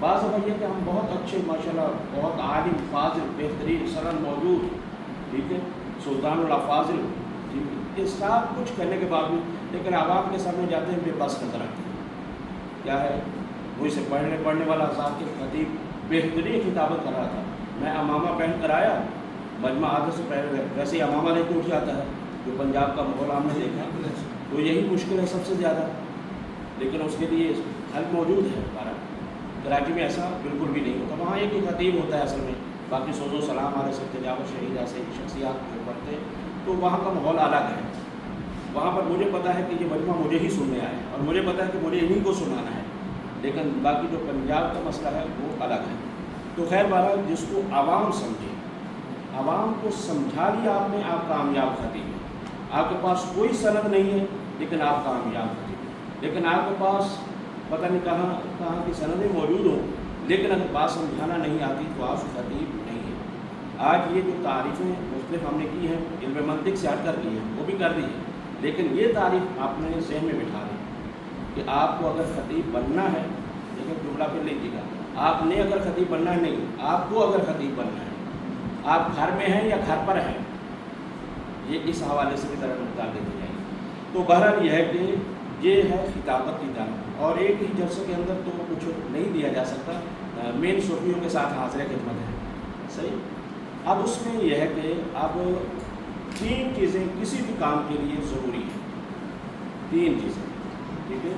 بعض دفعہ یہ کہ ہم بہت اچھے ماشاءاللہ بہت عالم فاضل بہترین سند موجود، ٹھیک ہے، سلطان الافاضل، ٹھیک ہے، یہ سب کچھ کرنے کے باوجود لیکن عوام کے سامنے جاتے ہیں بے بس نظر آتے ہیں۔ کیا ہے، مجھ سے پڑھنے والا صاحب کے خطیب بہترین خطابت کر رہا تھا، میں امامہ پہن کر آیا، مجمع آدھے سے پہلے ویسے ہی امامہ لے کے اٹھ جاتا ہے، جو پنجاب کا ماحول ہم نے دیکھا تو یہی مشکل ہے سب سے زیادہ، لیکن اس کے لیے حل موجود ہے ہمارا۔ کراچی میں ایسا بالکل بھی نہیں ہوتا، وہاں ایک ہی خطیب ہوتا ہے اصل میں، باقی سوز و سلام ہمارے سب تجاوز شہیدہ سے شخصیات جو پڑھتے ہیں، تو وہاں کا ماحول الگ ہے۔ وہاں پر مجھے پتہ ہے کہ یہ مجمع مجھے ہی سننے آئے اور مجھے پتہ ہے کہ مجھے انہیں کو سنانا ہے، لیکن باقی جو پنجاب کا مسئلہ ہے وہ الگ ہے۔ تو خیر بہرحال جس کو عوام سمجھے، عوام کو سمجھا لیا آپ نے، آپ کامیاب خطیب ہیں۔ آپ کے پاس کوئی سند نہیں ہے لیکن آپ کامیاب خطیب ہیں، لیکن آپ کے پاس پتہ نہیں کہاں کی سندیں موجود ہوں، لیکن اگر بات سمجھانا نہیں آتی تو آپ خطیب نہیں ہیں۔ آج یہ جو تعریفیں مختلف ہم نے کی ہیں، علم منطق سے ہٹ کر کی ہیں، وہ بھی کر دی ہے، لیکن یہ تعریف آپ نے ذہن میں بٹھا دی کہ آپ کو اگر خطیب بننا ہے، لیکن جملہ پھر لیجیے گا، آپ نے اگر خطیب بننا ہے، نہیں، آپ کو اگر خطیب بننا ہے، آپ گھر میں ہیں یا گھر پر ہیں، یہ اس حوالے سے بھی ذرا مقدار دیکھی جائے گی۔ تو بہرحال یہ ہے کہ یہ ہے خطابت کی جانب، اور ایک ہی جلسے کے اندر تو کچھ نہیں دیا جا سکتا، مین صوفیوں کے ساتھ حاضر خدمت ہے، صحیح۔ اب اس میں یہ ہے کہ اب 3 چیزیں کسی بھی کام کے لیے ضروری ہیں، 3 چیزیں، ٹھیک ہے۔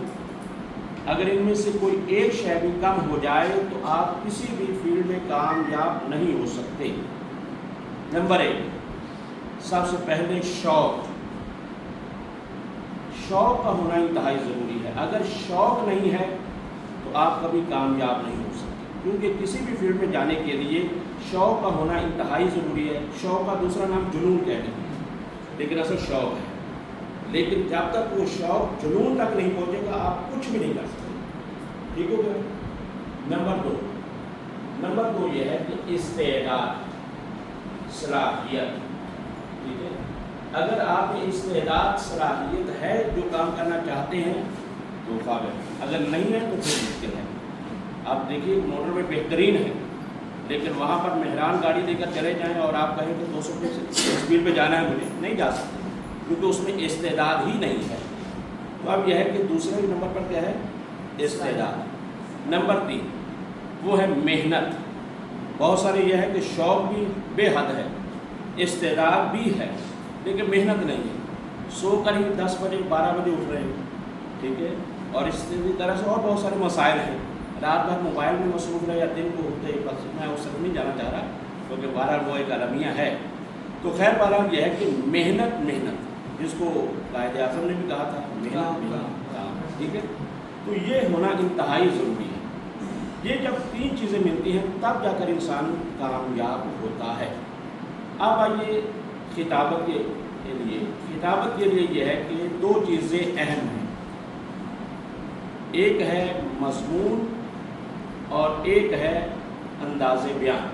اگر ان میں سے کوئی ایک شے بھی کم ہو جائے تو آپ کسی بھی فیلڈ میں کامیاب نہیں ہو سکتے۔ نمبر 1، سب سے پہلے شوق کا ہونا انتہائی ضروری ہے۔ اگر شوق نہیں ہے تو آپ کبھی کامیاب نہیں ہو سکتے، کیونکہ کسی بھی فیلڈ میں جانے کے لیے شوق کا ہونا انتہائی ضروری ہے۔ شوق کا دوسرا نام جنون کہتے ہیں، لیکن اصل شوق ہے، لیکن جب تک وہ شوق جنون تک نہیں پہنچے گا آپ کچھ بھی نہیں کر سکتے، ٹھیک ہو گیا۔ نمبر 2 یہ ہے کہ استعداد، صلاحیت، ٹھیک ہے۔ اگر آپ میں استعداد صلاحیت ہے، جو کام کرنا چاہتے ہیں تو قابل، اگر نہیں ہے تو پھر مشکل ہے۔ آپ دیکھیے موٹر میں بہترین ہے، لیکن وہاں پر مہران گاڑی لے کر چلے جائیں اور آپ کہیں کہ 200 کی اسپیڈ پہ جانا ہے، مجھے نہیں جا سکتے، کیونکہ اس میں استعداد ہی نہیں ہے۔ تو اب یہ ہے کہ دوسرے نمبر پر کیا ہے، استعداد۔ نمبر 3 وہ ہے محنت۔ بہت سارے یہ ہے کہ شوق بھی بے حد ہے، استعداد بھی ہے، لیکن محنت نہیں ہے، سو کر ہی 10 بجے 12 بجے اٹھ رہے ہیں، ٹھیک ہے، اور اس طرح سے اور بہت سارے مسائل ہیں، رات بھر موبائل میں مصروف رہے یا دن کو اٹھتے ہی، بس میں اس طرف نہیں جانا چاہ رہا کیونکہ بہرحال وہ ایک المیہ ہے۔ تو خیر بہرحال یہ ہے کہ محنت جس کو قائد اعظم نے بھی کہا تھا، محنت، ٹھیک ہے، تو یہ ہونا انتہائی ضروری ہے۔ یہ جب 3 چیزیں ملتی ہیں تب جا کر انسان کامیاب ہوتا ہے۔ اب آئیے خطابت کے لیے یہ ہے کہ 2 چیزیں اہم ہیں، ایک ہے مضمون اور ایک ہے انداز بیان۔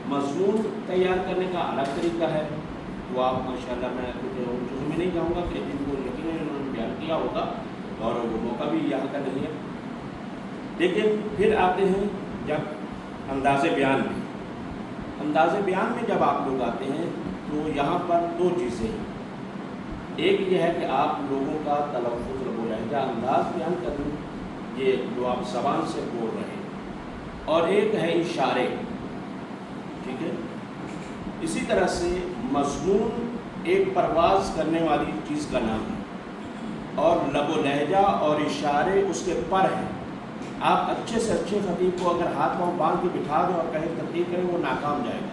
مضمون تیار کرنے کا الگ طریقہ ہے، تو آپ ماشاءاللہ میں ان چیزوں میں نہیں جاؤں گا کہ جن کو یقیناً انہوں نے بیان کیا ہوگا اور وہ موقع بھی یہاں کا نہیں ہے، لیکن پھر آتے ہیں جب انداز بیان میں جب آپ لوگ آتے ہیں تو یہاں پر 2 چیزیں ہیں، ایک یہ ہے کہ آپ لوگوں کا تلفظ و لہجہ انداز بیان کرنا، یہ جو آپ زبان سے بول رہے ہیں، اور ایک ہے اشارے، ٹھیک ہے۔ اسی طرح سے مضمون ایک پرواز کرنے والی چیز کا نام ہے، اور لب و لہجہ اور اشارے اس کے پر ہیں۔ آپ اچھے سے اچھے خطیب کو اگر ہاتھ پاؤں باندھ کے بٹھا دیں اور کہیں تقریر کریں، وہ ناکام جائے گا،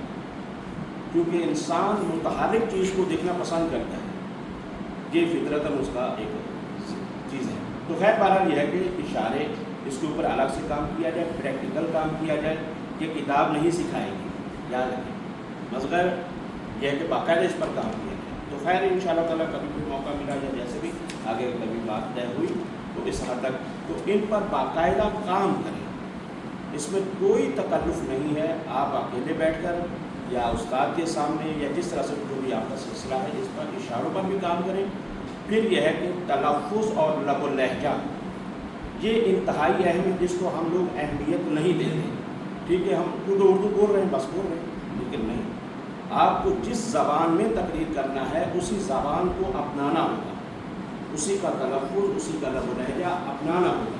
کیونکہ انسان متحرک چیز کو دیکھنا پسند کرتا ہے، یہ فطرتاً اس کا ایک چیز ہے۔ تو خیر بہرحال یہ ہے کہ اشارے، اس کے اوپر الگ سے کام کیا جائے، پریکٹیکل کام کیا جائے، یہ کتاب نہیں سکھائے گی، یاد رکھیں، مگر یہ ہے کہ باقاعدہ اس پر کام کیا جائے۔ تو خیر انشاءاللہ تعالیٰ کبھی بھی موقع ملا یا جیسے بھی آگے کبھی بات طے ہوئی تو اس حد تک تو ان پر باقاعدہ کام کریں، اس میں کوئی تکلف نہیں ہے۔ آپ اکیلے بیٹھ کر یا استاد کے سامنے یا جس طرح سے جو بھی آپ کا سلسلہ ہے اس پر اشاروں پر بھی کام کریں۔ پھر یہ ہے کہ تلفظ اور لب و لہجہ یہ انتہائی اہم ہے جس کو ہم لوگ اہمیت نہیں دیتے. ٹھیک ہے، ہم کیونکہ اردو بول رہے ہیں بس بول رہے ہیں، لیکن نہیں، آپ کو جس زبان میں تقریر کرنا ہے اسی زبان کو اپنانا ہوگا، اسی کا تلفظ، اسی کا لب و لہجہ اپنانا ہوگا.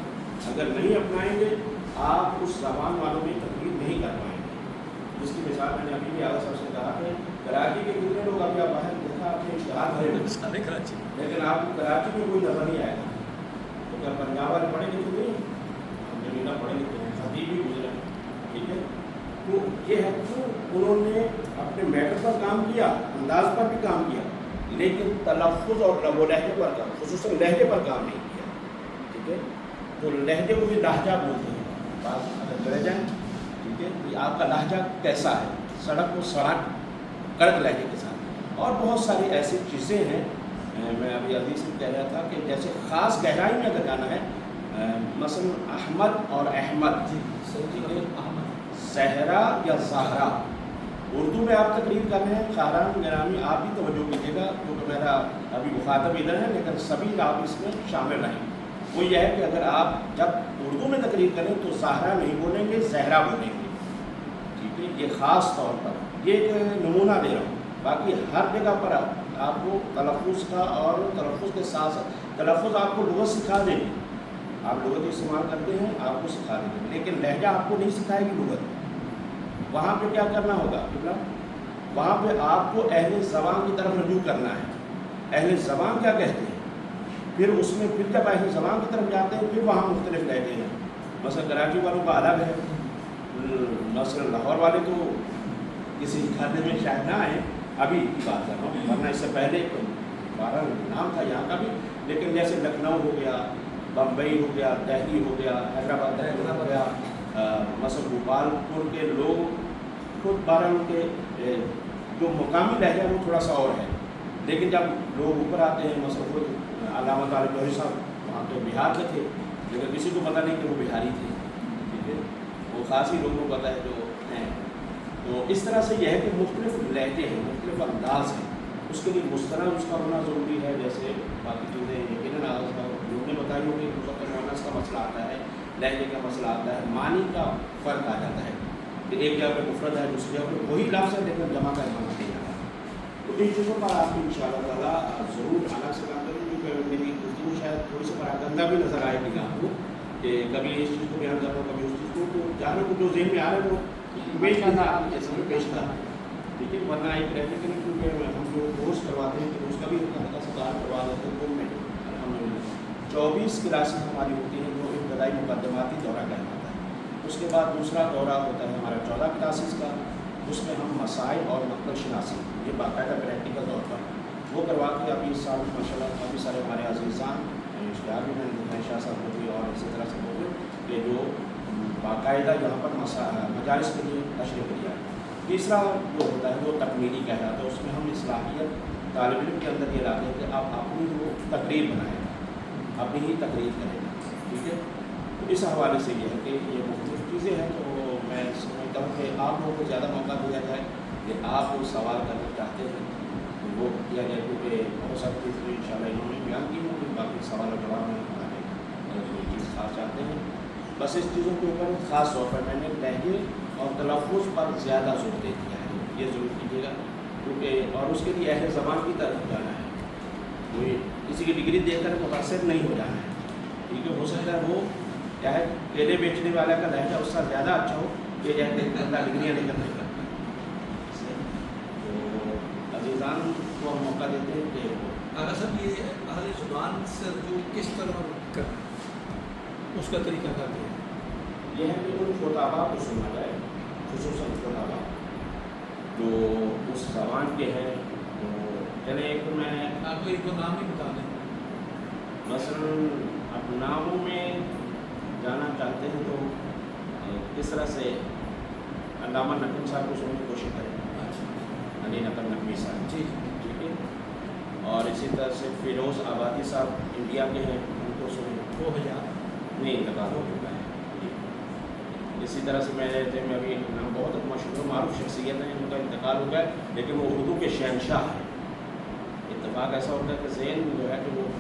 اگر نہیں اپنائیں گے آپ اس زبان والوں میں تقریر نہیں کر پائیں گے. جس کی مثال میں نے ابھی بھی اعلیٰ صاحب سے کہا کہ کراچی کے کتنے لوگ ابھی آپ باہر دیکھا آپ نے اشتہار بھرے کراچی، لیکن آپ کو کراچی میں کوئی نظر نہیں آئے گا. تو کیا پنجاب والے پڑھے لکھے نہیں؟ ہم نے میرا پڑھے لکھے ہیں، خطیب بھی گزرے ہیں. ٹھیک ہے، تو یہ ہے کہ انہوں نے اپنے میٹر پر کام کیا، انداز پر بھی کام کیا، لیکن تلفظ اور لب و لہجے پر کام، خصوصاً لہجے پر کام نہیں کیا. ٹھیک ہے، تو لہجے کو بھی لہجہ بولتے ہیں. بات اگر کرے جائیں، ٹھیک ہے، کہ آپ کا لہجہ کیسا ہے، سڑک کو سڑک کڑک لہجے کے ساتھ. اور بہت ساری ایسی چیزیں ہیں. میں ابھی عزیز سے کہہ رہا تھا کہ جیسے خاص گہرائی میں اگر جانا ہے، مثلا احمد اور احمد، ٹھیک ہے، زہرا یا زہرا، اردو میں آپ تقریر کر رہے ہیں. خاران گرامی آپ بھی توجہ کیجیے گا کیونکہ میرا ابھی مخاطب ادھر ہے، لیکن سبھی آپ اس میں شامل رہیں. وہ یہ ہے کہ اگر آپ جب اردو میں تقریر کریں تو زہرا نہیں بولیں گے، زہرا بولیں گے. ٹھیک ہے، یہ خاص طور پر یہ ایک نمونہ دے رہا ہوں. باقی ہر جگہ پر آپ کو تلفظ کا اور تلفظ کے ساتھ ساتھ تلفظ آپ کو لغت سکھا دیں گے. آپ لغت استعمال کرتے ہیں، آپ کو سکھا دیں گے، لیکن لہجہ آپ کو نہیں سکھائے گی لغت. وہاں پہ کیا کرنا ہوگا؟ وہاں پہ آپ کو اہل زبان کی طرف رجوع کرنا ہے. اہل زبان کیا کہتے ہیں، پھر اس میں پھر جب اہل زبان کی طرف جاتے ہیں پھر وہاں مختلف لہجے ہیں. مثلا کراچی والوں کا الگ ہے، مثلا لاہور والے تو کسی کھانے میں شاید نہ آئے. ابھی کی بات کر رہا ہوں، ورنہ اس سے پہلے 12 نام تھا یہاں کا بھی. لیکن جیسے لکھنؤ ہو گیا، بمبئی ہو گیا، دہلی ہو گیا، حیدرآباد ہو گیا، مثلا بھوپال پور کے لوگ خود 12 کے جو مقامی لہجہ وہ تھوڑا سا اور ہے. لیکن جب لوگ اوپر آتے ہیں، مثلا خود علامہ طالب جوہری صاحب وہاں کے بہار کے تھے، لیکن کسی کو پتہ نہیں کہ وہ بہاری تھے. ٹھیک ہے، وہ خاص ہی لوگوں کو پتہ ہے جو ہیں. تو اس طرح سے یہ ہے کہ مختلف لہجے ہیں، مختلف انداز ہیں. اس کے لیے مستند اس کا ہونا ضروری ہے. جیسے باقی چیزیں یقیناً لوگوں نے بتائی ہوگی، مستقل مونس کا مسئلہ آتا ہے، لہجے کا مسئلہ آتا ہے، معنی کا فرق آ جاتا ہے کہ ایک جگہ پہ مفرد ہے، دوسری جگہ پہ وہی لفظ ہے لیکن جمع کا معنی نہیں آتا. تو ان چیزوں پر آپ ان شاء اللہ تعالیٰ ضرور الگ سے کام کریں، کیونکہ میری گفتگو شاید تھوڑی سی پراگندہ بھی نظر آئے گی آپ کو کہ کبھی اس چیز کو بیان کر رہا ہوں، کبھی اس چیز کو. تو جانوں کو جو ذہن میں آ رہا ہے وہ پیش کرنا آپ کے سامنے پیش کرنا. ٹھیک ہے، ورنہ ایک رہتے کہ کیونکہ ہم جو کورس کرواتے ہیں تو اس کا بھی ہلکا سدھار کروا دیتے ہیں. وہ میں الحمدللہ 24 کلاسیں ہماری ہوتی ہیں جو ابتدائی مقدماتی دورہ کہلاتا ہے. اس کے بعد دوسرا دورہ ہوتا ہے ہمارا 14 کلاسز کا. اس میں ہم مسائل اور مقبل شناسی یہ باقاعدہ پریکٹیکل طور پر وہ کروا کے ابھی اس سال ماشاء اللہ کافی سارے ہمارے عزیزان اشتہار بھی میں نے دیکھا ہے، شاہ صاحب کو بھی اور اسی طرح سے ہوگئے کہ جو باقاعدہ یہاں پر مجالس کے لیے تشریف لیا. تیسرا جو ہوتا ہے وہ تکمیلی کہلاتا ہے. اس میں ہم اصلاحیت طالب علم کے اندر یہ لاتے ہیں کہ آپ اپنی وہ تقریر بنائیں گا، اپنی ہی تقریر کریں گا. ٹھیک ہے، تو اس حوالے سے یہ ہے کہ یہ مختلف چیزیں ہیں. تو میں سمجھتا ہوں کہ آپ لوگوں کو زیادہ موقع دیا جائے کہ آپ وہ سوال کرنا چاہتے ہیں تو وہ کیا جائے، کیونکہ بہت ساری چیزیں ان شاء اللہ انہوں نے بیان کی ہوں کہ باقی سوال و جواب میں ہمارے کوئی چیز خاص چاہتے ہیں. بس اس چیزوں کے اوپر خاص طور پر میں نے لہجے اور تلفظ پر زیادہ زور دے دیا ہے. یہ ضرور کیجیے گا کیونکہ اور اس کے لیے اہل زبان کی طرف جانا ہے. کوئی کسی کی ڈگری دیکھ کر متاثر نہیں ہو جانا ہے. ٹھیک ہے، ہو سکتا ہے وہ کیا ہے کیلے بیچنے والا کا لہجہ اس سے زیادہ اچھا ہو کہ جیسے بندہ ڈگریاں لے کر نہیں کرتا. تو عزیزان کو ہم موقع دیتے ہیں کہ اگر صاحب یہ اہل زبان سے جو کس طرح کرنا اس کا طریقہ کار ہے. یہ ہے کہ ان خطابہ کو سنا جائے، خصوصاً خطابہ جو اس زبان کے ہیں. تو چلے ایک میں آپ کو ایک دو نام بھی بتا دیں. مثلاً اب ناموں میں جانا چاہتے ہیں تو کس طرح سے علامہ نقوی صاحب کو سننے کی کوشش کریں. علی نقل نقوی صاحب، جی ٹھیک ہے. اور اسی طرح سے فیروز آبادی صاحب انڈیا کے ہیں، ان کو سنیں. 2000 نہیں انتقال ہو چکا ہے. اسی طرح سے میں ابھی نام بہت مشہور معروف شخصیت ہیں، ان کا انتقال ہو گیا لیکن وہ اردو کے شہنشاہ ہیں. اتفاق ایسا ہوتا ہے کہ ذہن جو ہے کہ وہ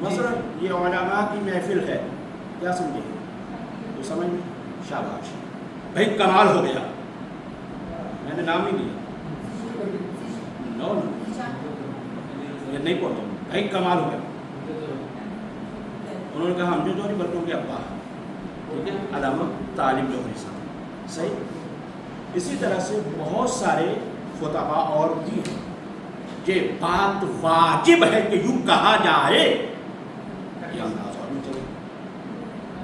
مثلا یہ علماء کی محفل ہے، کیا سمجھے تو سمجھ میں شاباش بھائی کمال ہو گیا، میں نے نام نہیں لیا، نو یہ نہیں پہنچا، بھائی کمال ہو گیا. انہوں نے کہا ہم جو جوہری بلکہ ان کے ابا، ٹھیک ہے، علامہ طالب جوہری صاحب. صحیح. اسی طرح سے بہت سارے خطبہ اور بھی ہیں. یہ بات واجب ہے کہ یوں کہا جائے، یہ انداز اور میں چلے.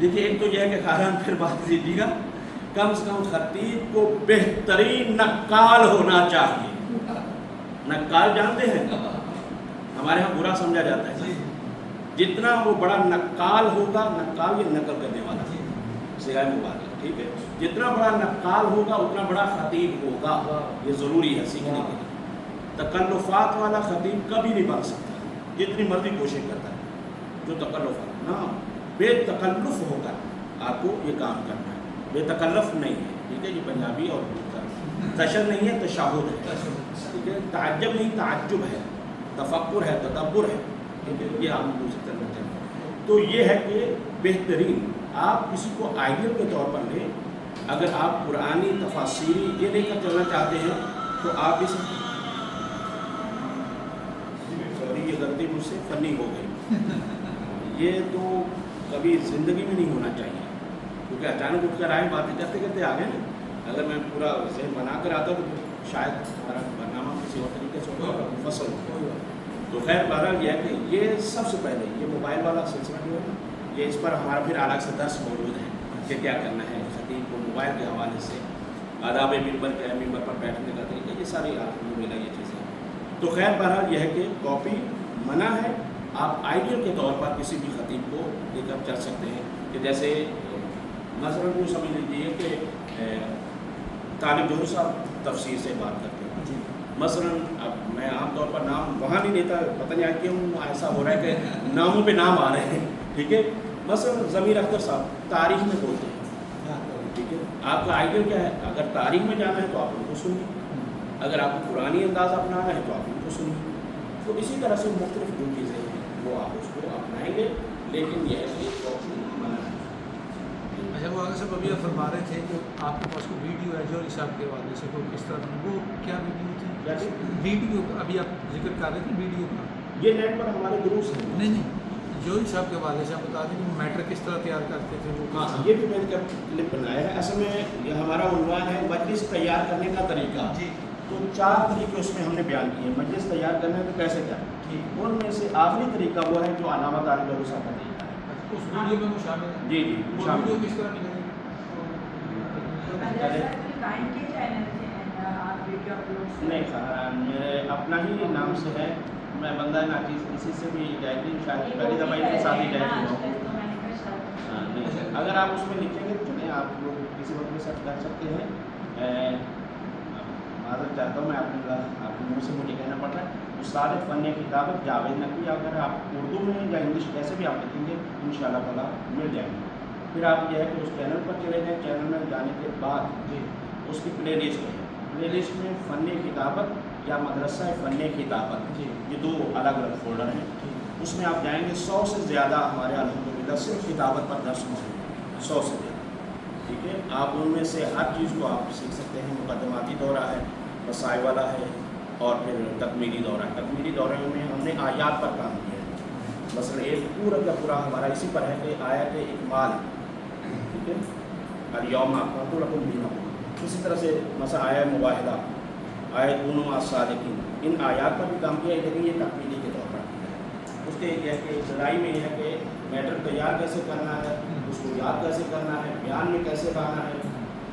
دیکھیے ایک تو یہ ہے کہ خاران پھر بات دیجیے گا، کم سے کم خطیب کو بہترین نقال ہونا چاہیے. نقال جانتے ہیں ہمارے ہاں برا سمجھا جاتا ہے، جتنا وہ بڑا نقال ہوگا، نقال یہ نقل کرنے والا سگائے مبارک، ٹھیک ہے، جتنا بڑا نقال ہوگا اتنا بڑا خطیب ہوگا. یہ ضروری ہے سیکھنے کے لیے. تکلفات والا خطیب کبھی نہیں بن سکتا جتنی مرضی کوشش کرتا ہے. جو تکلفات نہ بے تکلف ہو کر آپ کو یہ کام کرنا ہے، بے تکلف نہیں ہے، ٹھیک ہے. یہ پنجابی اور تشر نہیں ہے، تشہد ہے، ٹھیک ہے. تعجب نہیں، تعجب ہے، تفکر ہے، تدبر ہے، ٹھیک ہے. یہ آپ دوسری طرح چلیں. تو یہ ہے کہ بہترین آپ کسی کو آئیڈیل کے طور پر لیں. اگر آپ قرآنی تفاسیری یہ لے کر چلنا چاہتے ہیں تو آپ اس سوری یہ غلطی مجھ سے فنی ہو گئی، یہ تو کبھی زندگی میں نہیں ہونا چاہیے، کیونکہ اچانک اٹھ کر آئے باتیں کرتے کرتے آ گئے نا. اگر میں پورا ذہن بنا کر آتا تو شاید ہمارا برنامہ کسی اور طریقے سے ہوگا، مفصل ہوگا. تو خیر بہرحال یہ ہے کہ یہ سب سے پہلے یہ موبائل والا سلسلہ جو ہے یہ اس پر ہمارا پھر الگ سے درس موجود ہے کہ کیا کرنا ہے خطیب کو موبائل کے حوالے سے، آداب ممبر کے ممبر پر بیٹھنے کا طریقہ، یہ ساری الحمدللہ یہ چیزیں. تو خیر بہرحال یہ ہے کہ کاپی منع ہے. آپ آئیڈیل کے طور پر کسی بھی خطیب کو لے کر چل سکتے ہیں کہ جیسے مثلاً وہ سمجھ لیجیے کہ طالب جوہری صاحب تفسیر سے بات کرتے ہیں. مثلاً اب میں عام طور پر نام وہاں نہیں لیتا، پتہ نہیں کیوں ایسا ہو رہا ہے کہ ناموں پہ نام آ رہے ہیں، ٹھیک ہے. مثلاً ضمیر اختر صاحب تاریخ میں بولتے ہیں، ٹھیک ہے. آپ کا آئیڈیل کیا ہے؟ اگر تاریخ میں جانا ہے تو آپ ان کو سنیے، اگر آپ کو قرآنی انداز اپنانا ہے تو آپ ان کو سنیے. تو اسی طرح سے مختلف جو چیزیں ہیں وہ آپ اس کو اپنائیں گے، لیکن یہ ہے کہ منع ہے. اچھا وہ آگے صاحب ابھی آپ فرما رہے تھے کہ آپ کے پاس کوئی ویڈیو ہے جوہری صاحب کے حوالے سے کوئی کس طرح، وہ کیا ویڈیو تھی؟ ویڈیو ابھی آپ ذکر کر رہے تھے ویڈیو کا، یہ نیٹ پر ہمارے دروس ہیں. نہیں جوہری صاحب کے حوالے سے آپ بتا دیں کہ میٹر کس طرح تیار کرتے تھے وہ. ہاں یہ بھی میں نے کلپ بنایا ہے. اصل میں یہ ہمارا عنوان ہے مجلس تیار کرنے کا طریقہ. جی. تو 4 طریقے اس میں ہم نے بیان کیے. مجلس تیار کرنا ہے تو کیسے کریں، ان میں سے آخری طریقہ وہ ہے جو علامہ طالب جوہری صاحب کا طریقہ ہے. اس ویڈیو میں وہ شامل ہے. جی جی وہ شامل. ویڈیو کس طرح ملے گی؟ نہیں سر میرے اپنا ہی نام سے ہے، میں بندہ ناچیز اسی سے بھی ڈائریکٹلی شاید پہلی دفعہ اس کے ساتھ ہی ڈائریکٹ ہوا ہوں. نہیں اگر آپ اس میں لکھیں گے تو چلیں آپ لوگ کسی وقت بھی سرچ کر سکتے ہیں. معذرت چاہتا ہوں میں آپ کے منہ سے مجھے کہنا پڑ رہا ہے. استاد فن کتابت جاوید نقوی، اگر آپ اردو میں یا انگلش کیسے بھی آپ لکھیں گے انشاءاللہ تعالیٰ مل جائیں گے. پھر آپ یہ ہے کہ اس چینل پر چلے جائیں. چینل میں جانے کے بعد اس کی پلے لسٹ ہے. پلے لسٹ میں فن کتابت یا مدرسہ فن کتابت یہ 2 الگ الگ فولڈر ہیں. اس میں آپ جائیں گے 100 سے زیادہ ہمارے الحمدللہ صرف کتابت پر درس موجود ہیں، 100 سے زیادہ. ٹھیک ہے، آپ ان میں سے ہر چیز کو آپ سیکھ سکتے ہیں. مقدماتی دورہ ہے، مسائل والا ہے، اور پھر تکمیلی دورہ ہے. تکمیلی دورے میں ہم نے آیات پر کام کیا ہے. مثلا ایک پورا کا پورا ہمارا اسی پر ہے کہ آیت اکمال، ٹھیک ہے، الیوم اکملت لکم دینکم. اسی طرح سے مثلا آیت مباہدہ، آیت کونوا مع الصادقین، ان آیات پر بھی کام کیا ہے، لیکن یہ تکمیلی کے طور پر کیا ہے. اس کے یہ ہے کہ ابتدائی میں یہ ہے کہ میٹر تیار کیسے کرنا ہے، اس کو یاد کیسے کرنا ہے، بیان میں کیسے لانا ہے،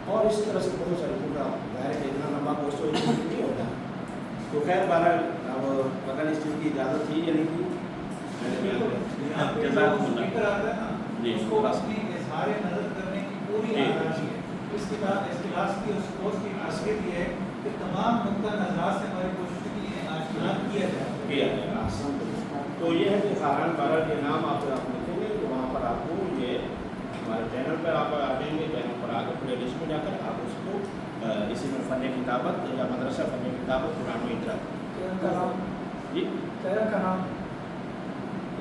اور اسی طرح سے بہت سارے کا ظاہر ہے کہ اتنا لمبا کورس تو نہیں ہوتا. تو خیر بہرحال اب پتہ نہیں اس چیز کی اجازت تھی یا نہیں تھی. جزاک اللہ. جی اس کو اپنی اظہار نظر کرنے کی پوری آزادی ہے. اس کے بعد اس کلاس کی اس کورس کی خاصیت یہ ہے کہ تمام نقطہ نظرات سے ہماری کوشش کی ہے آشکار کیا جائے. تو یہ ہے کہ خاران بہرحال یہ نام آپ لکھیں گے تو وہاں پر آپ کو یہ ہمارے چینل پر آپ آ جائیں گے. چینل پر آ کر پلے لسٹ میں جا کر آپ اس کو اسی میں فن کتابت یا مدرسہ فن کتابت قرآن و ادراک. چینل کا نام جی چینل کا نام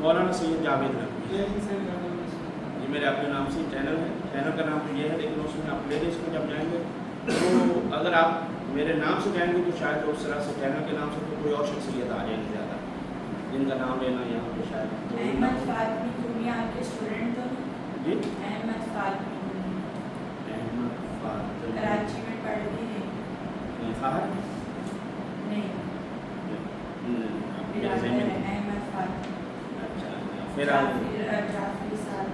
مولانا سید جاوید نقوی یہ میرے اپنے نام سے چینل ہے. چینل کا نام تو یہ ہے لیکن اس میں آپ پلے لسٹ میں جب جائیں گے تو اگر آپ میرے نام سے جائیں گے تو شاید اس طرح سے چینل کے نام سے تو کوئی اور شخصیت آ جائے گی زیادہ جن کا نام لینا یہاں پہ شاید احمد فاطمی دنیا آپ کے اسٹوڈنٹ تو جی احمد فاطمی احمد فاطمی کراچی میں پڑھ رہی ہے فہد نہیں احمد فاطمی اچھا پھر آپ جعفری صاحب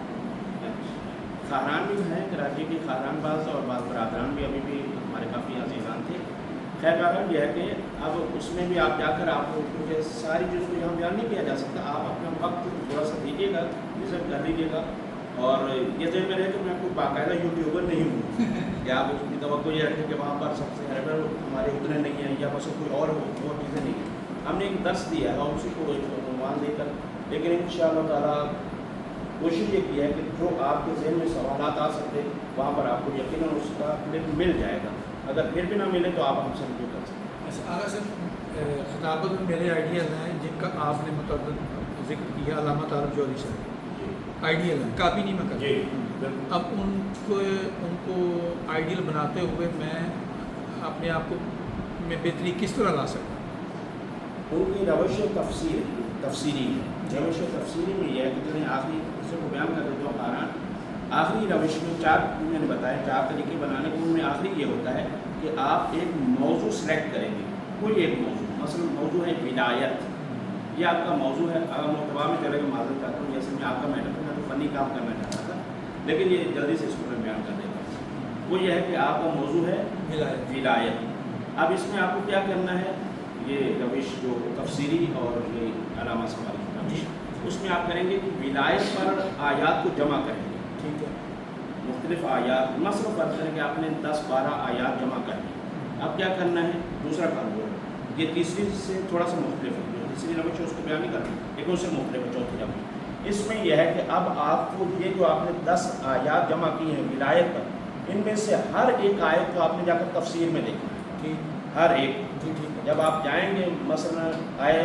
خاران بھی ہیں کراچی کے خاران بعض اور بعض برادران بھی ابھی بھی ہمارے کافی عزیزان تھے. خیر بہرحال یہ ہے کہ اب اس میں بھی آپ جا کر آپ کو کیونکہ ساری چیزوں کو یہاں بیان نہیں کیا جا سکتا, آپ اپنا وقت تھوڑا سا دیجیے گا, وزٹ کر لیجیے گا. اور یہ ذہن میں رہے کہ میں کوئی باقاعدہ یوٹیوبر نہیں ہوں کہ آپ اس کی توقع یہ رکھیں کہ وہاں پر سب سے ہیبر ہمارے اتنے نہیں ہیں یا بس کوئی اور ہو وہ چیزیں نہیں ہیں. ہم نے ایک درس دیا ہے اور اسی کو ایک عنوان دے کر, لیکن ان شاء اللہ تعالیٰ کوشش یہ کی ہے کہ جو آپ کے ذہن میں سوالات آ سکتے وہاں پر آپ کو یقیناً اس کا کلپ مل جائے گا. اگر پھر بھی نہ ملے تو آپ ہم سے رجوع کر سکتے ہیں. آگے صرف خطابت میں میرے آئیڈیاز ہیں جن کا آپ نے متعدد ذکر کیا, علامہ طارق جوہری صاحب آئیڈیل ہیں, کاپی نہیں میں کرتا. جی بالکل. اب ان کو آئیڈیل بناتے ہوئے میں اپنے آپ کو میں بہتری کس طرح لا سکتا ہوں؟ ان کی روش تفسیری ہے. روش تفسیری میں یہ ہے کہ جنہیں آخری اسے کو بیان کر دیتا ہوں. خاران آخری روش میں 4 میں نے بتایا 4 طریقے بنانے کے, ان میں آخری یہ ہوتا ہے کہ آپ ایک موضوع سلیکٹ کریں گے, کوئی ایک موضوع. مثلا موضوع ہے ولایت, یہ آپ کا موضوع ہے. اگر محتوا میں چلے گا معذرت چاہتا ہوں, جیسے میں آپ کا میٹر میں تو فنی کام کرنا چاہتا تھا لیکن یہ جلدی سے اس کو میں بیان کر دیتا ہوں. وہ یہ ہے کہ آپ کا موضوع ہے ولایت. اب اس میں آپ کو کیا کرنا ہے, یہ روش جو تفسیری اور یہ علامہ سواری روش, اس میں آپ کریں گے کہ ولایت پر آیات کو جمع کریں گے. ٹھیک ہے, مختلف آیات مثلا فرض کریں کہ آپ نے 10-12 آیات جمع کر لی. اب کیا کرنا ہے, دوسرا کام وہ ہے یہ تیسری سے تھوڑا سا مختلف ہے. جو تیسری روش ہے اس کو بیان نہیں کرنا لیکن اس سے مختلف ہے. چوتھی روش اس میں یہ ہے کہ اب آپ کو یہ جو آپ نے 10 آیات جمع کی ہیں ولایت پر, ان میں سے ہر ایک آیت کو آپ نے جا کر تفسیر میں دیکھنا ہے. ٹھیک, ہر ایک جی ٹھیک ہے. جب آپ جائیں گے مثلا آئے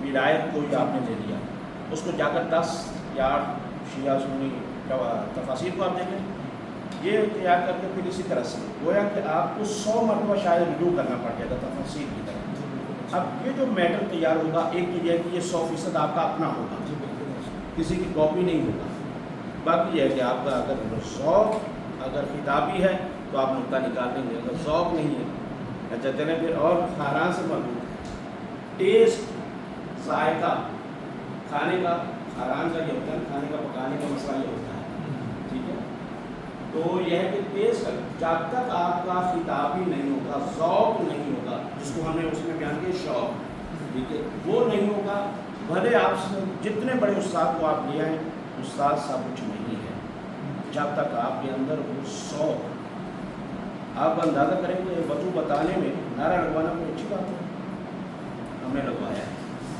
ولایت کو آپ نے لے لیا, اس کو جا کر 10 یا 8 شیعہ سنی تفاسیر کو آپ دیکھیں, یہ تیار کر کے پھر اسی طرح سے گویا کہ آپ کو 100 مرتبہ شاید رجوع کرنا پڑ جائے گا تفاسیر کی طرح. اب یہ جو میٹر تیار ہوگا ایک تو یہ ہے کہ یہ 100% آپ کا اپنا ہوگا, کسی کی کاپی نہیں ہوگا. باقی یہ ہے کہ آپ کا اگر ذوق اگر خطابی ہے تو آپ نقطہ نکال دیں گے, اگر ذوق نہیں ہے اچھا چلیں پھر. اور خاران سے معلوم ٹیسٹ ذائقہ کھانے کا, خاران کا یہ ہوتا ہے کھانے کا پکانے کا مسئلہ یہ ہوتا ہے. ٹھیک ہے, تو یہ ہے کہ ٹیسٹ جب تک آپ کا خطابی نہیں ہوگا, ذوق نہیں ہوگا, جس کو ہم نے اس میں بیان کیا شوق, ٹھیک ہے, وہ نہیں ہوگا. بھلے آپ سے جتنے بڑے استاد کو آپ لے آئیں, استاد سب کچھ نہیں ہے جب تک آپ کے اندر وہ شوق. آپ اندازہ کریں کہ وضو بتانے میں نعرہ لگوانا کوئی اچھی بات ہے, ہم نے لگوایا ہے.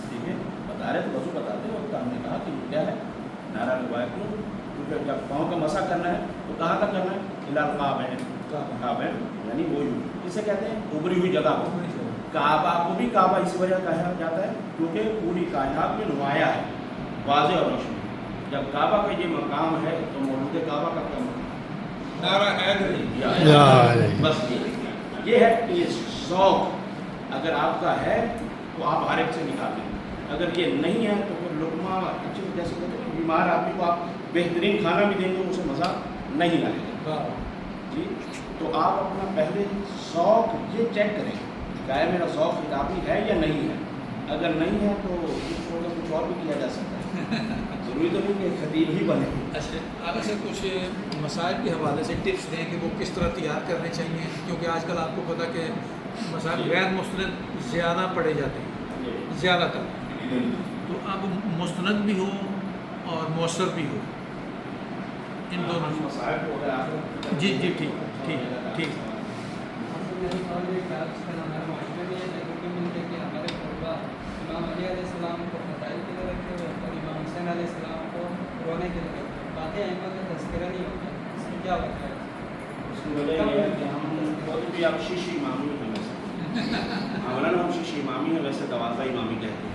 ٹھیک ہے, بتا رہے تو وضو بتاتے ہیں, ہم نے کہا کہ یہ کیا ہے, نعرہ لگوایا. کیوں؟ کیونکہ جب پاؤں کا مسح کرنا ہے تو کہاں تک کرنا ہے, القابین یعنی وہ اسے کہتے ہیں ابری ہوئی جگہ کو. کعبہ کو بھی کعبہ اسی وجہ کہا جاتا ہے کیونکہ پوری کائنات میں نمایاں ہے, واضح اور روشن. جب کعبہ کا یہ مقام ہے تو مولود کعبہ کا کیا مقام؟ بس یہ ہے کہ یہ ذوق اگر آپ کا ہے تو آپ ہر ایک سے نکال لیں. اگر یہ نہیں ہے تو پھر لقمہ اچھی جیسے کہتے ہیں بیمار آدمی کو آپ بہترین کھانا بھی دیں گے اسے مزہ نہیں آئے گا. جی, تو آپ اپنا پہلے ذوق یہ چیک کریں کہ میرا ذوق خطابی ہے یا نہیں ہے. اگر نہیں ہے تو کچھ اور بھی کیا جا سکتا ہے, ضروری تو نہیں کہ خطیب ہی بنے. اچھا, آگے سے کچھ مسائل کے حوالے سے ٹپس دیں کہ وہ کس طرح تیار کرنے چاہیے, کیونکہ آج کل آپ کو پتہ کہ مسائل غیر مستند زیادہ پڑھے جاتے ہیں, زیادہ تر. تو اب مستند بھی ہو اور مؤثر بھی ہو, ان دونوں مسائل کو اگر آپ جی جی ٹھیک ٹھیک ٹھیک. امام علی علیہ السلام کو فضائل کے لیے رکھتے ہوئے اور امام حسین علیہ السلام کو رونے کے لیے رکھتے ہیں. باتیں احمد کا تذکرہ نہیں ہوتا, اس کی کیا وجہ ہے؟ اس کی وجہ یہ ہے کہ ہم خود بھی اب شیشی امامی ہیں, ویسے مولانا ہم شیشی امامی ہیں, ویسے 12 امامی کہتے ہیں.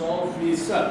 100%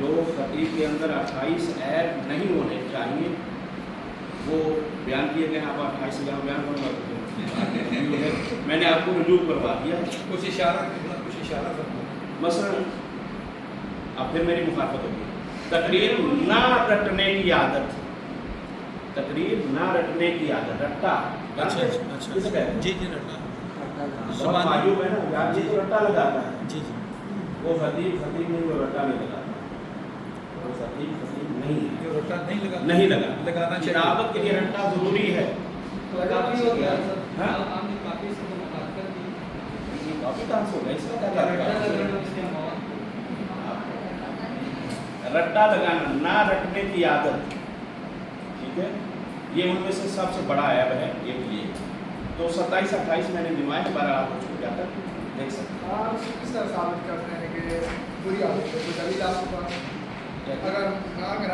جو خطیب کے اندر 28 عیب نہیں ہونے چاہیے وہ بیان کیے گئے ہیں. آپ 28 سے جہاں بیان کروں گا میں نے آپ کو رجوع کروا دیا. کچھ اشارہ کرنا. مثلا اب پھر میری مخالفت ہوگی. تقریر نہ رٹنے کی عادت, تقریر نہ رٹنے کی عادت, رٹا اچھا کس کا ہے؟ جی رٹا بہت معجوب ہے نا یار, جی تو رٹا لگاتا ہے. جی وہ خطیب نہیں, وہ رٹا نہیں لگاتا. وہ خطیب نہیں ہے جو رٹا نہیں لگا لگانا چاہیے. کتابت کے لیے رٹا ضروری ہے. کافی ہو گیا ہاں؟ سر, آپ نے کافی سے ملاقات کر دی. کافی ڈانس ہو گیا, اس کا کیا رٹا لگانا, نہ رٹنے کی عادت, ٹھیک ہے, یہ ان میں سے سب سے بڑا عیب ہے ایک یہ. تو 27-28 میں نے نمائش بارہ آپ اس کو جا کر دیکھ سکتے ہیں. آپ کس طرح ثابت کرتے ہیں کہ بری عادت ہے, کوئی دلیل آپ کے پاس اگر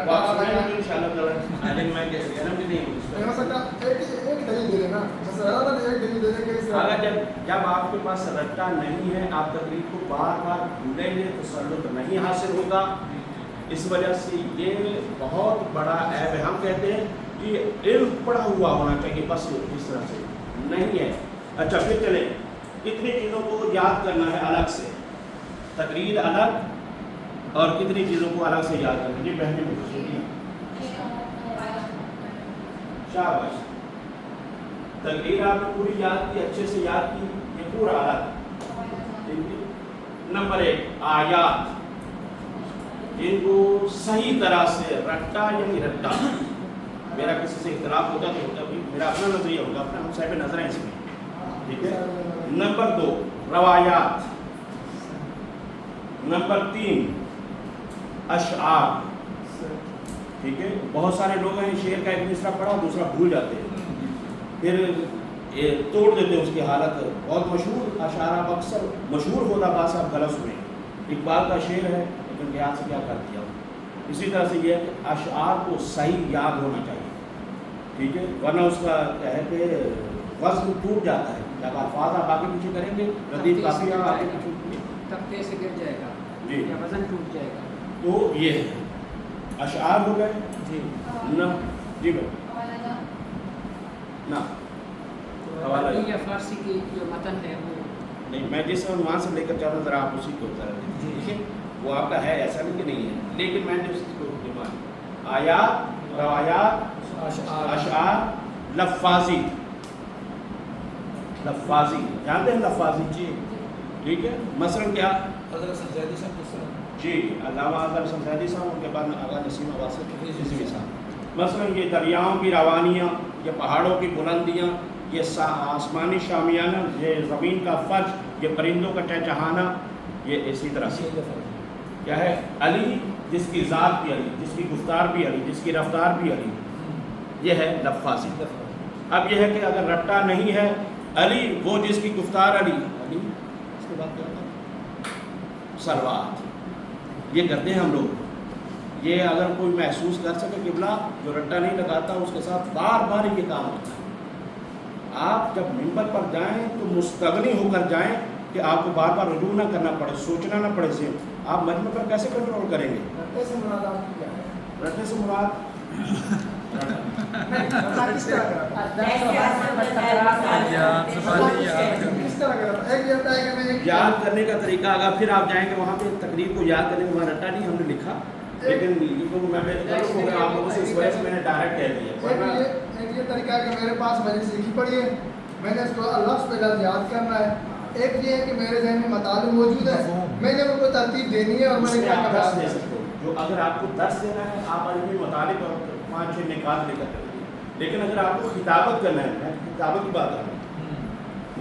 وہ آپ سنیں گے انشاءاللہ تعالیٰ, لیکن میں کہہ رہا ہوں کہ نہیں ہو سکتا ایک دلیل دے دینا, ایک دلیل دے دیں کہ اگر جب آپ کے پاس رٹا نہیں ہے, آپ تقریر کو بار بار بھولیں گے تو تسلط نہیں حاصل ہوگا. اس وجہ سے یہ بہت بڑا عیب ہے. ہم کہتے ہیں کہ علم پڑھا ہوا ہونا چاہیے, بس اس طرح سے نہیں ہے. اچھا پھر چلیں, کتنی چیزوں کو یاد کرنا ہے الگ سے, تقریر الگ اور کتنی چیزوں کو الگ سے یاد کرنا ہے. یہ بہنیں مجھے شاباش, تقریر آپ نے پوری یاد کی, اچھے سے یاد کی, یہ پورا الگ. نمبر 1 آیات, ان کو صحیح طرح سے رٹا یا نہیں رٹا. میرا کسی سے اختلاف ہوتا تو ہوتا بھی, میرا اپنا نظریہ ہوگا, اپنا ہم صاحب نظر ہیں اس میں, ٹھیک ہے. نمبر 2 روایات. نمبر 3 اشعار, ٹھیک ہے. بہت سارے لوگ ہیں شعر کا ایک مصرع پڑھا دوسرا بھول جاتے ہیں, پھر توڑ دیتے ہیں اس کی حالت. بہت مشہور اشعار آپ اکثر مشہور ہوتا بات آپ غلط سنیں. اقبال کا شعر ہے لیکن یاد سے کیا کر دیا. اسی طرح سے یہ ہے کہ اشعار کو صحیح یاد ہونا چاہیے, ٹھیک ہے, ورنہ اس کا کیا ہے کہ وزن ٹوٹ جاتا ہے. جب الفاظ آپ آگے پیچھے کریں گے ردیف کافی آگے پیچھے تختے سے گر جائے گا جی, یا وزن ٹوٹ جائے گا. تو یہ ہے اشعار ہو گئے. جی نہ جی بھائی نہ عربی یا فارسی کی جو متن ہے وہ نہیں, میں جس عنوان سے لے کر چاہتا ہوں ذرا آپ اسی کو ذرا دیکھیں. وہ آپ کا ہے, ایسا نہیں کہ نہیں ہے, لیکن میں نے اس کو آیات, روایات, اشعار, لفاظی. لفاظی جانتے ہیں لفاظی؟ جی ٹھیک ہے. مثلا کیا حضرت سنجیدی صاحب کس طرح جی, علامہ حضرت سنجیدی صاحب, ان کے بعد آغا نسیم عباسی صاحب. مثلا یہ دریاؤں کی روانیاں, یہ پہاڑوں کی بلندیاں, یہ آسمانی شامیانہ, یہ زمین کا فرش, یہ پرندوں کا چہچہانا, یہ اسی طرح سے کیا ہے. علی جس کی ذات بھی علی, جس کی گفتار بھی علی, جس کی رفتار بھی علی, یہ ہے لفاظی. اب یہ ہے کہ اگر رٹا نہیں ہے, علی وہ جس کی گفتار علی, علی اس کے بعد کیا ہوتا ہے سلوات. یہ کرتے ہیں ہم لوگ. یہ اگر کوئی محسوس کر سکے قبلہ جو رٹا نہیں لگاتا اس کے ساتھ بار بار یہ کام ہوتا ہے. آپ جب منبر پر جائیں تو مستغنی ہو کر جائیں کہ آپ کو بار بار رجوع نہ کرنا پڑے, سوچنا نہ پڑے. سے آپ مجمع پر کیسے کنٹرول کریں گے؟ رٹے سے مراد آپ کی کیا ہے؟ رٹنے سے مراد کس طرح یاد کرنے کا طریقہ. اگر پھر آپ جائیں گے وہاں پہ تقریر کو یاد کرنے میں وہاں رٹا نہیں ہم نے لکھا, لیکن میں آپ لوگوں سے اس وجہ سے میں نے ڈائریکٹ کہہ دیا. ایک یہ طریقہ ہے کہ میرے پاس مجلس لکھی پڑی ہے, میں نے اس کو لفظ پہ لفظ یاد کرنا ہے. ایک یہ ہے کہ میرے ذہن میں مطالب موجود ہے, میں نے ان کو ترتیب دینی ہے اور میں نے کیا کرنا ہے. جو اگر آپ کو درس دینا ہے آپ علمی مطالب اور 5-6 نکات لے کر کریں گے, لیکن اگر آپ کو خطابت کرنا ہے, میں خطابت کی بات کر رہا ہوں.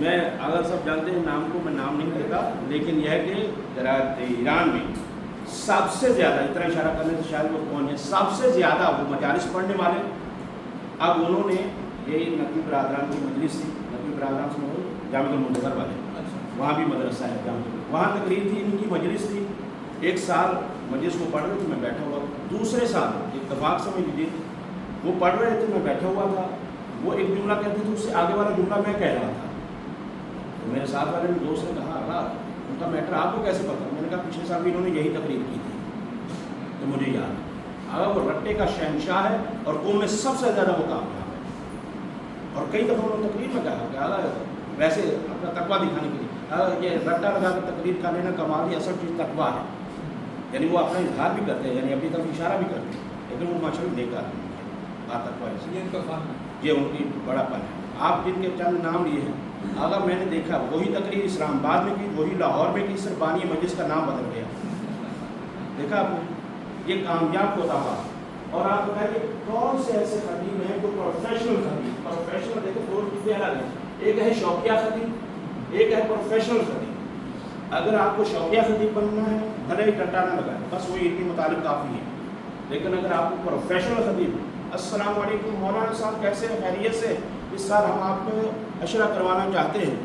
میں اگر سب جانتے ہیں نام کو, میں نام نہیں لیتا, لیکن یہ ہے کہ ایران میں سب سے زیادہ, اتنا اشارہ کرنے سے شاید وہ کون ہے, سب سے زیادہ وہ مجالس پڑھنے والے. اب انہوں نے یہی نقوی برادران کی مجلس تھی, نقوی برادران سے جامعۃ المنتظر والے, وہاں بھی مدرسہ ہے جامعۃ, وہاں تقریر تھی, ان کی مجلس تھی. ایک سال مجلس کو پڑھ رہے تھے, میں بیٹھا ہوا. دوسرے سال اتفاق سمجھ لیجیے وہ پڑھ رہے تھے, میں بیٹھا ہوا تھا. وہ ایک جملہ کہتے تھے, اس سے آگے والا جملہ میں کہہ رہا تھا. تو میرے ساتھ والے نے دوست نے کہا ان کا میٹر آپ کو کیسے پتا؟ میں نے کہا پچھلے سال بھی انہوں نے یہی تقریر کی تھی. تو تو مجھے یاد ہے، اگر وہ رٹے کا شہنشاہ ہے اور قوم میں سب سے زیادہ وہ کامیاب ہے، اور کئی دفعہ انہوں نے تقریر میں کہا کہ اگر ویسے اپنا تقویٰ دکھانے کے لیے یہ رٹا لگا کر تقریر کا لینا کمال کی اصل چیز تقویٰ ہے، یعنی وہ اپنا اظہار بھی کرتے ہیں، یعنی اپنی طرف اشارہ بھی کرتے ہیں، لیکن وہ ماشاء اللہ نیک آدمی ہے، تقویٰ یہ ان کا فن ہے۔ یہ ان کی بڑا پن ہے۔ آپ جن کے چند نام لیے ہیں، اگر میں نے دیکھا وہی تقریر اسلام آباد میں کی، وہی لاہور میں کی، صرف بانی مجلس کا نام بدل گیا، دیکھا آپ نے، یہ کامیاب ہوتا ہوا۔ اور آپ بتائیے کون سے ایسے خطیب ہیں جو پروفیشنل خطیب، پروفیشنل دیکھیں دو چیزیں الگ ہیں، ایک ہے شوقیہ خطیب، ایک ہے پروفیشنل خطیب۔ اگر آپ کو شوقیہ خطیب بننا ہے بھلے ہی ٹٹا نہ لگائیں، بس وہ علمی مطالب کافی ہے، لیکن اگر آپ کو پروفیشنل خطیب، السلام علیکم مولانا صاحب کیسے ہیں، خیریت سے، اس سال ہم آپ کو عشرہ کروانا چاہتے ہیں،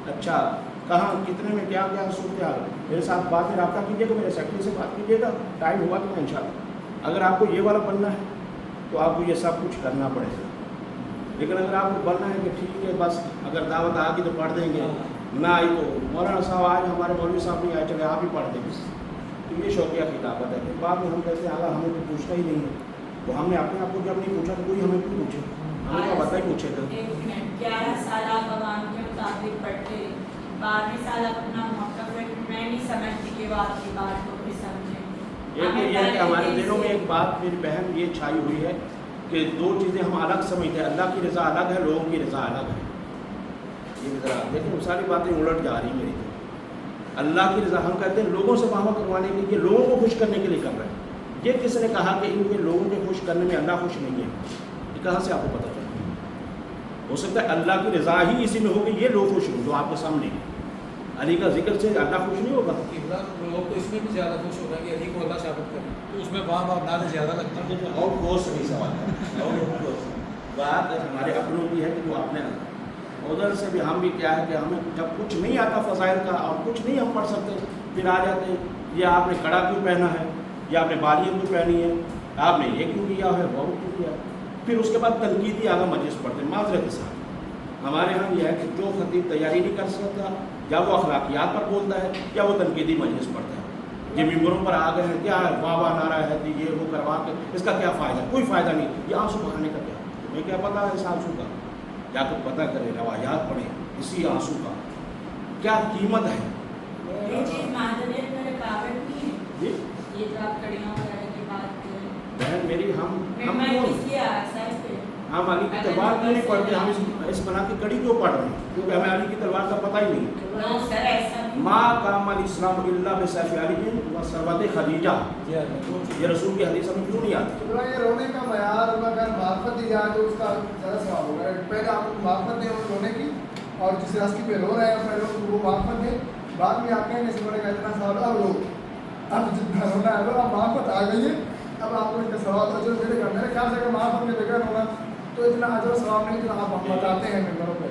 اچھا کہاں کتنے میں کیا کیا صورتحال، میرے ساتھ بعد میں رابطہ کیجیے گا، میرے سیکٹری سے بات کیجیے گا، ٹائم ہوا تو میں انشاءاللہ۔ اگر آپ کو یہ والا بننا ہے تو آپ کو یہ سب کچھ کرنا پڑے گا، لیکن اگر آپ کو بننا ہے کہ ٹھیک ہے بس اگر دعوت آ گئی تو پڑھ دیں گے، نہ آئی تو مولانا صاحب آج ہمارے مولوی صاحب نہیں آئے چلے آپ ہی پڑھ دیں گے، تو یہ شوقیہ خطابت ہے۔ پھر بعد میں ہم کہتے ہیں اگر ہمیں تو پوچھتا ہی نہیں ہے، تو ہم نے اپنے آپ کو جب نہیں پوچھا تو کوئی ہمیں کیوں پوچھے، ہمیں کیا پتہ ہی پوچھے گا۔ 11 سال آپ عوام کے مطابق پڑھتے، 12ویں سال آپ اپنا موقف رکھ، میں نہیں سمجھتی کہ وہ آپ کی بات کو بھی سمجھیں۔ ایک یہ ہے کہ ہمارے دلوں میں ایک بات میری بہن یہ چھائی ہوئی ہے کہ دو چیزیں ہم الگ سمجھتے ہیں، اللہ کی رضا الگ ہے، لوگوں کی رضا الگ ہے۔ یہ ذرا دیکھیں ساری باتیں الٹ جا رہی میری تو، اللہ کی رضا ہم کہتے ہیں لوگوں سے واہ کروانے کے لیے، لوگوں کو خوش کرنے کے لیے کر رہے ہیں۔ یہ کس نے کہا کہ ان کے لوگوں کے خوش کرنے میں اللہ خوش نہیں ہے؟ یہ کہاں سے آپ کو پتہ چلا؟ ہو سکتا ہے اللہ کی رضا ہی اسی میں ہو کہ یہ لوگ خوش ہوں جو آپ کے سامنے ہیں۔ علی کا ذکر سے اللہ خوش نہیں ہوگا؟ لوگ تو اس میں بھی زیادہ خوش ہو رہے ہیں کہ علی کو اللہ ثابت کریں، تو اس میں وہاں ناز زیادہ لگتا ہے۔ آؤٹ کورس نہیں سوال ہے، بات ہمارے اپنوں کی ہے کہ جو اپنے ادھر سے بھی ہم بھی کیا ہے کہ ہمیں جب کچھ نہیں آتا فضائل کا اور کچھ نہیں ہم پڑھ سکتے، پھر آ جاتے ہیں یہ آپ نے کڑا کیوں پہنا ہے، یا آپ نے بالیاں کیوں پہنی ہے، آپ نے یہ کیوں کیا ہے، وہ کیوں کیا، پھر اس کے بعد تنقیدی اعلیٰ مجلس پڑھتے ہیں معذرت کے ساتھ۔ ہمارے ہاں یہ ہے کہ جو خطیب تیاری نہیں کر سکتا، یا وہ اخلاقیات پر بولتا ہے یا وہ تنقیدی مجلس پڑھتا ہے، یہ ممبروں پر آ گئے ہیں کیا ہے واہ واہ نعرہ ہے یہ وہ کروا کے اس کا کیا فائدہ، کوئی فائدہ نہیں، یہ آنسو بہانے کا کیا، تمہیں کیا پتا ہے اس آنسو کا، یا تو پتہ کرے روایات پڑھیں اسی آنسو کا کیا قیمت ہے۔ یہ چیز معذرت میں رکاوٹ نہیں ہے، جی یہ جو آپ کڑیاں وغیرہ کی بات کر رہے ہیں، بہن میری ہم میں کس لیے آسائش پہ ہم علی کی تلوار کیوں نہیں پڑھتے، ہم اس بنا کی کڑی کیوں پڑھ رہے ہیں، کیونکہ ہمیں علی کی تلوار کا پتہ ہی نہیں۔ نو سر ایسا نہیں، ما قام الاسلام الا بسیف علی و ثروت خدیجہ، یہ رسول کی حدیث ہمیں کیوں نہیں آتی؟ یہ رونے کا معیار اگر معرفت دی جائے تو اس کا زیادہ ثواب ہوگا۔ پہلے آپ کو معرفت دیں اور رونے کی، اور جس راستے پہ رو رہے ہیں پہلے وہ معرفت دیں، بعد میں آپ کہیں گے رونے کا اتنا ثواب اب رو، اب جتنا رونا ہے اب معرفت آ گئی ہے، اب آپ کو اس کا ثواب اجر ملے گا۔ میرے خیال سے اگر معرفت کے بغیر ہوگا تو اتنا اجر ثواب نہیں جتنا آپ بتاتے ہیں ممبروں پہ،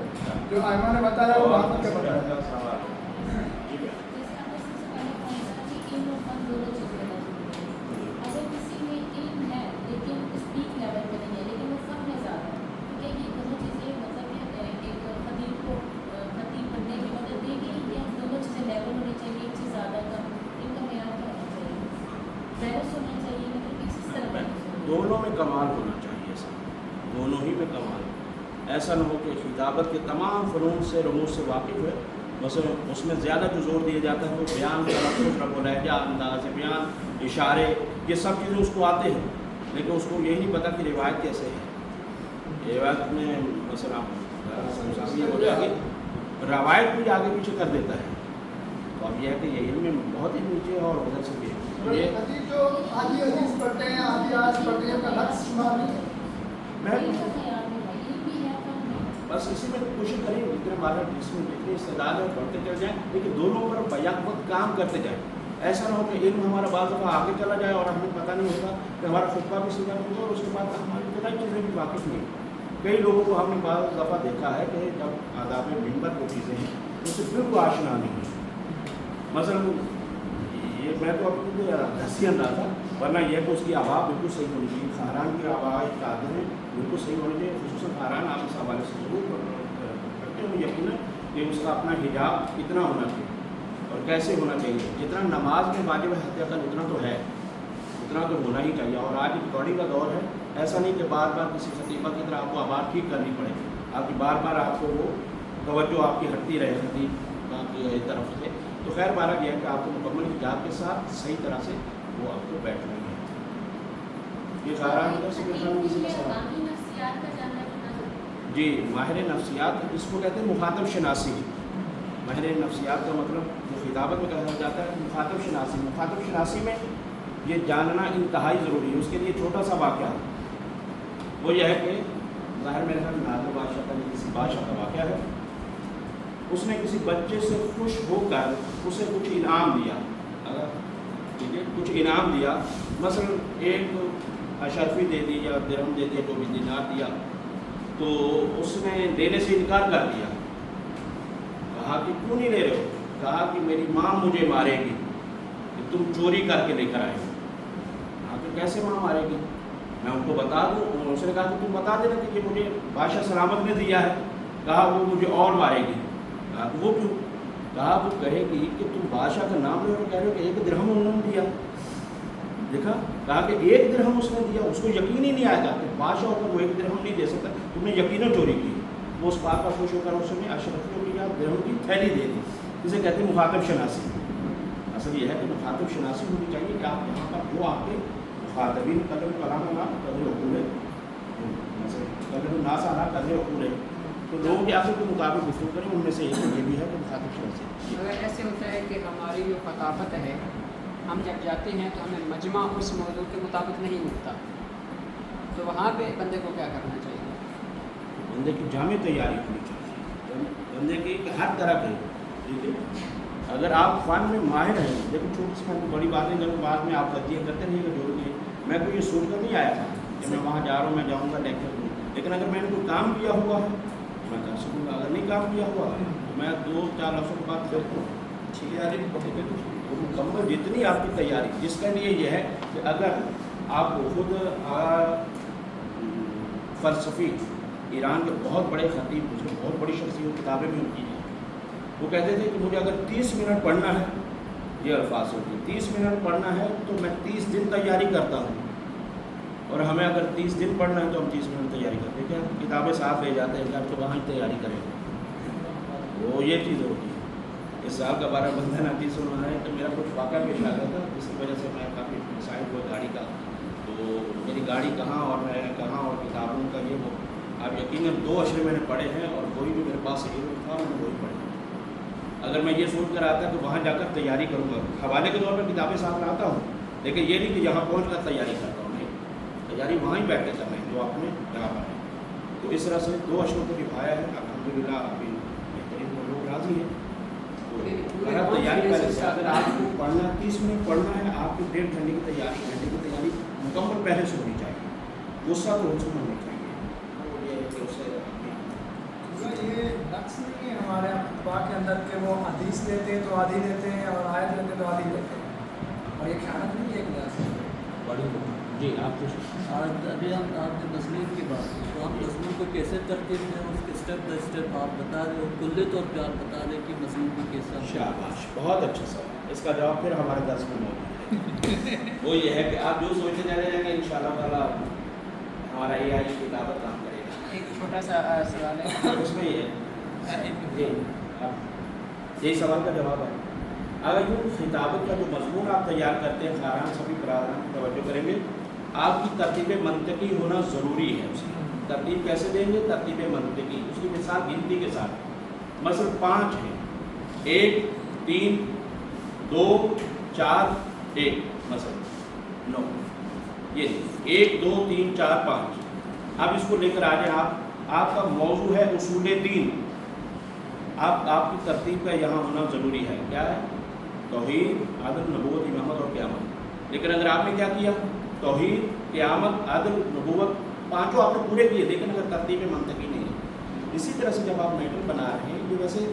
جو آئمہ نے بتایا وہ معرفت کا بتایا۔ جیسے آپ نے سب سے پہلے پوائنٹ تھا کہ علم اور فن دونوں چیزیں موجود ہیں۔ اگر کسی میں علم ہے لیکن اسپیک لیول پہ نہیں ہے لیکن وہ فن میں زیادہ ہے، کیا یہ دونوں چیزیں مطلب ایک خطیب کو خطیب بننے کی مدد دے گی، یا دونوں چیزیں لیول ہونی چاہیے، ایک چیز زیادہ کم، ان کا معیار کیا ہونا چاہیے، بیلنس ہونا چاہیے، مطلب کس طرح دونوں میں کمال ہونا چاہیے، دونوں ہی میں کمال، ایسا نہ ہو کہ خطابت کے تمام فنون سے رموز سے واقف ہے، بس اس میں زیادہ جو زور دیا جاتا ہے وہ بیان تلفظ رب و لہجہ انداز بیان اشارے یہ سب چیزیں اس کو آتے ہیں، لیکن اس کو یہی نہیں پتہ کہ روایت کیسے ہے، روایت میں مثلا ہو جائے گی روایت بھی آگے پیچھے کر دیتا ہے، تو اب یہ ہے کہ یہ علم میں بہت ہی نیچے ہے اور ادھر سے بھی ہے۔ یہ خطیب جو آدھی حدیث پڑھتے ہیں آدھی آج پڑھتے ہیں ان کا لفظ شمار نہیں ہے۔ بس اسی میں کوشش کریں جتنے ہمارا جس میں جتنی استعداد ہے پڑھتے چل جائیں، لیکن دونوں پر بیک وقت کام کرتے جائیں، ایسا نہ ہو کہ علم ہمارا بعض دفعہ آگے چلا جائے اور ہمیں پتہ نہیں ہوگا کہ ہمارا خطبہ بھی سیدھا ہوگا اور اس کے بعد ہماری ابتدائی چیزیں بھی واقف نہیں۔ کئی لوگوں کو ہم نے بعض دفعہ دیکھا ہے کہ جب آداب منبر کو چیزیں ہیں اس سے بالکل آشنا نہیں ہے، مثلاً یہ میں تو اپنی ہنسی انداز تھا، ورنہ یہ کہ اس کی آواز بالکل صحیح ہونی چاہیے، خاران کی آواز قادر ہے بالکل صحیح ہونی چاہیے، خصوصاً خاران آپ اس حوالے سے ضرور کرتے ہیں، یقین ہے کہ اس کا اپنا حجاب کتنا ہونا چاہیے اور کیسے ہونا چاہیے، جتنا نماز میں واجب ہے حد اقل اتنا تو ہے، اتنا تو ہونا ہی چاہیے. اور آج ریکارڈنگ کا دور ہے, ایسا نہیں کہ بار بار کسی خطیبہ کی طرح آپ کو آواز ٹھیک کرنی پڑے, آپ کی بار بار آپ کو وہ توجہ آپ کی ہٹتی رہے خطیب کی طرف سے. تو خیر بارہ یہ ہے کہ آپ کو مکمل حجاب کے ساتھ صحیح طرح سے وہ آپ کو بیٹھنا ہے. یہ خیران ادھر سے کسی کا سوال. نفسیات کا جاننا کتنا ضروری ہے؟ جی, ماہر نفسیات اس کو کہتے ہیں مخاطب شناسی. ماہر نفسیات کا مطلب جو خطابت میں کہا جاتا ہے مخاطب شناسی. مخاطب شناسی میں یہ جاننا انتہائی ضروری ہے. اس کے لیے چھوٹا سا واقعہ وہ یہ ہے کہ ظاہر میرے خیال نادر بادشاہ کا کسی بادشاہ کا واقعہ ہے. اس نے کسی بچے سے خوش ہو کر اسے کچھ انعام دیا. ٹھیک ہے, کچھ انعام دیا, مثلا ایک اشرفی دے دی یا درہم دے دیا, جو بھی دینار دیا. تو اس نے دینے سے انکار کر دیا. کہا کہ کیوں نہیں لے رہے ہو؟ کہا کہ میری ماں مجھے مارے گی کہ تم چوری کر کے لے کر آئے. کہا کہ کیسے ماں مارے گی, میں ان کو بتا دوں. اس نے کہا کہ تم بتا دینا کہ یہ مجھے بادشاہ سلامت نے دیا ہے. کہا وہ مجھے اور مارے گی. کہا کہ وہ کیوں؟ کہا وہ کہے گی کہ تم بادشاہ کا نام لے کہہ رہے ہو کہ ایک درہم انہوں نے دیا. دیکھا, کہا کہ ایک درہم اس نے دیا. اس کو یقین ہی نہیں آئے گا کہ بادشاہ ہو کر وہ ایک درہم نہیں دے سکتا, تم نے یقیناً چوری کی. وہ اس بات کا خوش ہو کر اس نے اشرفیوں کی یا درہم کی تھیلی دے دی. اسے کہتے ہیں مخاطب شناسی. اصل یہ ہے کہ مخاطب شناسی ہونی چاہیے کہ آپ یہاں پر جو آپ کے مخاطبین قدر کلام نام قدر حقول ہے, قدر ناسانہ قدر حقول ہے, تو لوگوں کے آخر کے مطابق گفتگو کریں. ان میں سے ایک یہ بھی ہے کہ مخاطب شناسی. اگر ایسے ہوتا ہے کہ ہماری جو خطابت ہے, ہم جب جاتے ہیں تو ہمیں مجمع اس موضوع کے مطابق نہیں ملتا, تو وہاں پہ بندے کو کیا کرنا چاہیے؟ بندے کی جامع تیاری ہونی چاہیے. بندے کی ہر طرح کی. ٹھیک ہے, اگر آپ فن میں ماہر ہیں, لیکن چھوٹی سی فن بڑی باتیں جب بعد میں آپ غلطیاں کرتے رہیے گا جو بھی. میں کوئی یہ سوچ کر نہیں آیا تھا کہ میں وہاں جا رہا ہوں, میں جاؤں گا لیکچر دوں, لیکن اگر میں نے کوئی کام کیا ہوا ہے میں کر سکوں گا. اگر نہیں کام کیا ہوا تو میں 2-4 لفظوں کے بعد کرتا ہوں. مکمل جتنی آپ کی تیاری, جس کے لیے یہ ہے کہ اگر آپ خود فلسفی ایران کے بہت بڑے خطیب, اس میں بہت بڑی شخصیت کتابیں بھی ان کی ہیں, وہ کہتے تھے کہ مجھے اگر 30 منٹ پڑھنا ہے, یہ الفاظ ہوتی ہے, 30 منٹ پڑھنا ہے تو میں 30 دن تیاری کرتا ہوں. اور ہمیں اگر 30 دن پڑھنا ہے تو ہم 30 منٹ تیاری کرتے ہیں. کیا کتابیں ساتھ لے جاتے ہیں کہ آپ تو وہاں ہی تیاری کریں. وہ یہ چیز ہوتی ہے. اس سال کا 12 بندہ نتیج سنا ہے تو میرا کچھ واقعہ پیش آ گیا تھا, جس کی وجہ سے میں کافی مسائل ہوا گاڑی کا. تو میری گاڑی کہاں اور میں کہاں اور کتابوں کا یہ وہ, آپ یقیناً 2 اشرے میں نے پڑھے ہیں اور کوئی بھی میرے پاس صحیح تھا میں نے وہی پڑھے. اگر میں یہ سوچ کر آتا کہ وہاں جا کر تیاری کروں گا, حوالے کے طور پر کتابیں ساتھ لاتا ہوں, لیکن یہ نہیں کہ یہاں پہنچ کر تیاری کرتا ہوں. نہیں, تیاری وہاں ہی بیٹھ کے کرنا ہے جو آپ نے یہاں پر ہے. تو اس طرح سے 2 اشروں کو نبھایا ہے. الحمدللہ ابھی بہترین لوگ راضی ہیں. تو تیاری پہلے سے, اگر آپ کو پڑھنا 30 منٹ پڑھنا ہے, آپ کی 1.5 گھنٹے کی تیاری, گھنٹے کی تیاری مکمل پہلے سے ہونی چاہیے. غصہ تو اس میں ہونا چاہیے. یہ ہے کہ اسے یہ نقص نہیں ہے ہمارے اخبا کے اندر کہ وہ حدیث لیتے ہیں تو آدھی لیتے ہیں اور آیت لیتے ہیں تو آدھی لیتے ہیں, اور یہ خیانت نہیں ہے ایک لحاظ سے. بڑی جی آپ آج ابھی ہم آپ کی مصنوعات کی بات ہے تو ہم مصنوع کو کیسے ترتیب دیں, اس کے اسٹیپ بائی اسٹیپ آپ بتا دیں, اور کلی طور پہ آپ بتا دیں کہ مصنوع کو کیسا. شاباش, بہت اچھا سوال. اس کا جواب پھر ہمارے درس میں موجود ہے. وہ یہ ہے کہ آپ جو سوچتے جا رہے ہیں کہ انشاءاللہ تعالیٰ ہمارا اے آئی کتابت کام کرے گا. ایک چھوٹا سا سوال ہے اس میں یہ ہے, یہی سوال کا جواب ہے. اگر یوں خطابت کا جو مضمون آپ تیار کرتے ہیں, خاران سبھی برادران توجہ کریں گے, آپ کی ترتیب منطقی ہونا ضروری ہے. اس کی ترتیب کیسے دیں گے؟ ترتیب منطقی. اس کی مثال گنتی کے ساتھ, مثلا 5 ہے, 1 3 2 4 1, مثلا 9, یہ 1 2 3 4 5. اب اس کو لے کر آ جائیں. آپ کا موضوع ہے اصول 3. آپ کی ترتیب کا یہاں ہونا ضروری ہے. کیا ہے؟ توحید, عدل, نبوت, امامت اور قیامت. لیکن اگر آپ نے کیا کیا, توحید, قیامت, عدل, نبوت, 5 آپ نے پورے کیے, لیکن اگر ترتیب منطقی نہیں ہے. اسی طرح سے جب آپ میٹر بنا رہے ہیں, یہ ویسے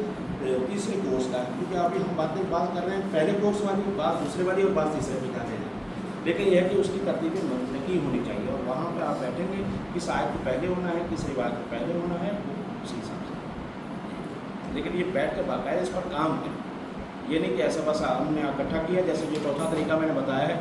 تیسرے کورس کا ہے, کیونکہ ابھی ہم بات کر رہے ہیں پہلے کورس والی, بات دوسرے والی اور بات تیسرے پہ جاتے ہیں. لیکن یہ ہے کہ اس کی ترتیب منطقی ہونی چاہیے, اور وہاں پہ آپ بیٹھیں گے کس آیت کو پہلے ہونا ہے, کس روایت کو پہلے ہونا ہے, اسی حساب سے. لیکن یہ بیٹھ کر باقاعدہ اس پر کام ہے. یہ نہیں کہ ایسا بس ہم نے اکٹھا کیا, جیسے جو چوتھا طریقہ میں نے بتایا ہے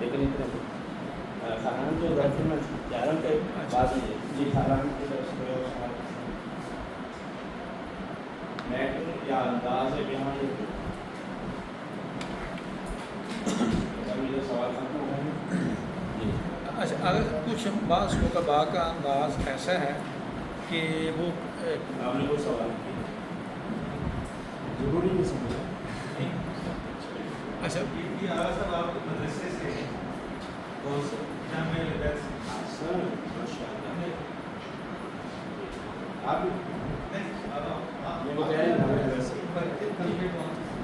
لیکن اتنے خاران جو ظرف میں جا رہا ہوں کہ بات جی خاران کی طرف سے میٹر یا انداز بیان یہ سوال ختم ہو گئے. جی اچھا، اگر کچھ بعض خطباء کا انداز ایسا ہے کہ وہ آپ نے کوئی سوال کیا ضروری نہیں سمجھا. اچھا یہ آغاز صاحب آپ کے مدرسے سے ہیں کون سے جامعہ الہدایت سے. سر ماشاء اللہ آپ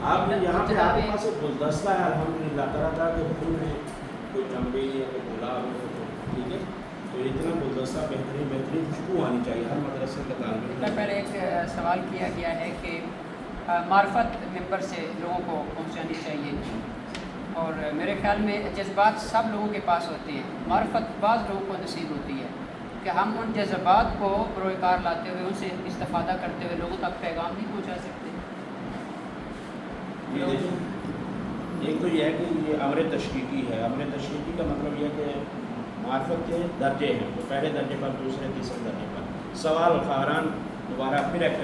آپ نے یہاں پہ آپ کے پاس ایک گلدستہ ہے الحمدللہ طرح طرح کے پھول ہیں, کوئی چمبے یا کوئی گلاب ہے, ٹھیک ہے. تو اتنا گلدستہ بہترین بہترین خوشبو آنی چاہیے ہر مدرسے کا طالب علم. پہلے ایک سوال کیا گیا ہے کہ معرفت ممبر سے لوگوں کو پہنچانی چاہیے, اور میرے خیال میں جذبات سب لوگوں کے پاس ہوتے ہیں, معرفت بعض لوگوں کو نصیب ہوتی ہے کہ ہم ان جذبات کو بروئے کار لاتے ہوئے ان سے استفادہ کرتے ہوئے لوگوں تک پیغام نہیں پہنچا سکتے. ایک تو یہ ہے کہ یہ امر تشریقی ہے. امر تشریقی کا مطلب یہ ہے کہ معرفت کے درجے ہیں, تو پہلے درجے پر, دوسرے تیسرے درجے پر. سوال خاران دوبارہ پھر ایک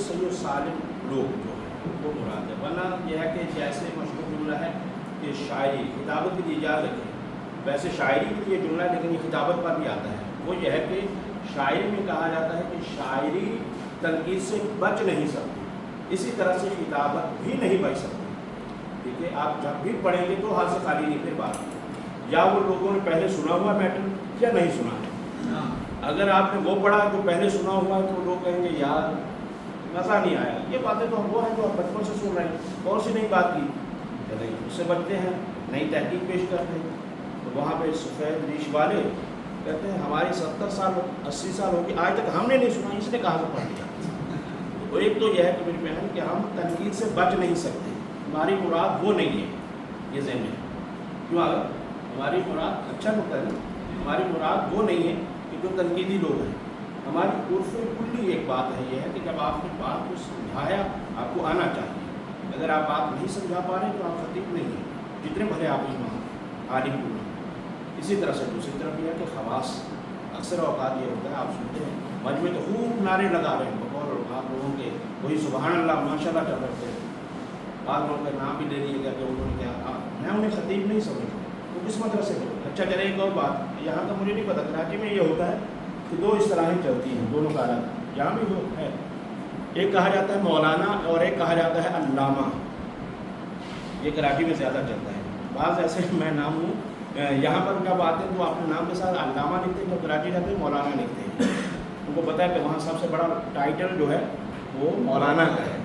صحیح و سالم لوگ جو ہیں ان کو مراد ہے. ورنہ یہ ہے کہ جیسے مشہور جملہ ہے کہ شاعری خطابت کے لیے اجازت رکھیں, ویسے شاعری کے لیے جملہ ہے لیکن یہ خطابت پر بھی آتا ہے. وہ یہ ہے کہ شاعری میں کہا جاتا ہے کہ شاعری تنقید سے بچ نہیں سکتی, اسی طرح سے خطابت بھی نہیں بچ سکتی. ٹھیک ہے, آپ جب بھی پڑھیں گے تو ہاتھ سے خالی نہیں پھر بات, یا وہ لوگوں نے پہلے سنا ہوا میٹر یا نہیں سنا ہے. اگر آپ نے وہ پڑھا جو پہلے سنا ہوا ہے تو لوگ کہیں گے یار مزہ نہیں آیا. یہ باتیں تو وہ ہیں جو آپ بچپن سے سن رہے ہیں, اور سی نئی بات کی چلے اس سے بچتے ہیں, نئی تحقیق پیش کرتے ہیں. تو وہاں پہ سفید ریش والے کہتے ہیں ہماری 70 سال 80 سال ہوگی آج تک ہم نے نہیں سنا, اس نے کہاں سے پڑھ لیا. تو ایک تو یہ ہے کہ میری بہن کہ ہم تنقید سے بچ نہیں سکتے, ہماری مراد وہ نہیں ہے, یہ ذہن میں. کیوں اگر ہماری مراد اچھا نکتا ہے نا, ہماری مراد وہ نہیں ہے کہ جو تنقیدی لوگ ہیں. ہماری عرف کلی ایک بات ہے, یہ ہے کہ جب آپ نے بات کو سمجھایا آپ کو آنا چاہیے. اگر آپ بات نہیں سمجھا پا رہے تو آپ خطیب نہیں ہیں, جتنے بھلے آپ ایمان عالم کو. اسی طرح سے دوسری طرف یہ ہے کہ خواص اکثر اوقات یہ ہوتا ہے, آپ سنتے ہیں مجمع تو خوب نعرے لگا رہے ہیں بقول آپ لوگوں کے, وہی سبحان اللہ ماشاء اللہ چل رہے ہیں, بعض لوگوں کا نام بھی لے لیے گا کہ انہوں نے کیا, میں انہیں خطیب نہیں سمجھتا. تو کس مدرسے سے اچھا چلے ایک اور بات, یہاں کا مجھے نہیں پتا, کراچی میں یہ ہوتا ہے کہ دو اصطلاحیں چلتی ہیں, دونوں کا الگ یہاں بھی وہ ہے. ایک کہا جاتا ہے مولانا اور ایک کہا جاتا ہے علامہ. یہ کراچی میں زیادہ چلتا ہے. بعض ایسے میں نام ہوں یہاں پر جب آتے ہیں تو اپنے نام کے ساتھ علامہ لکھتے ہیں, جب کراچی جاتے ہیں مولانا لکھتے ہیں. ان کو پتہ ہے کہ وہاں سب سے بڑا ٹائٹل جو ہے وہ مولانا کا ہے.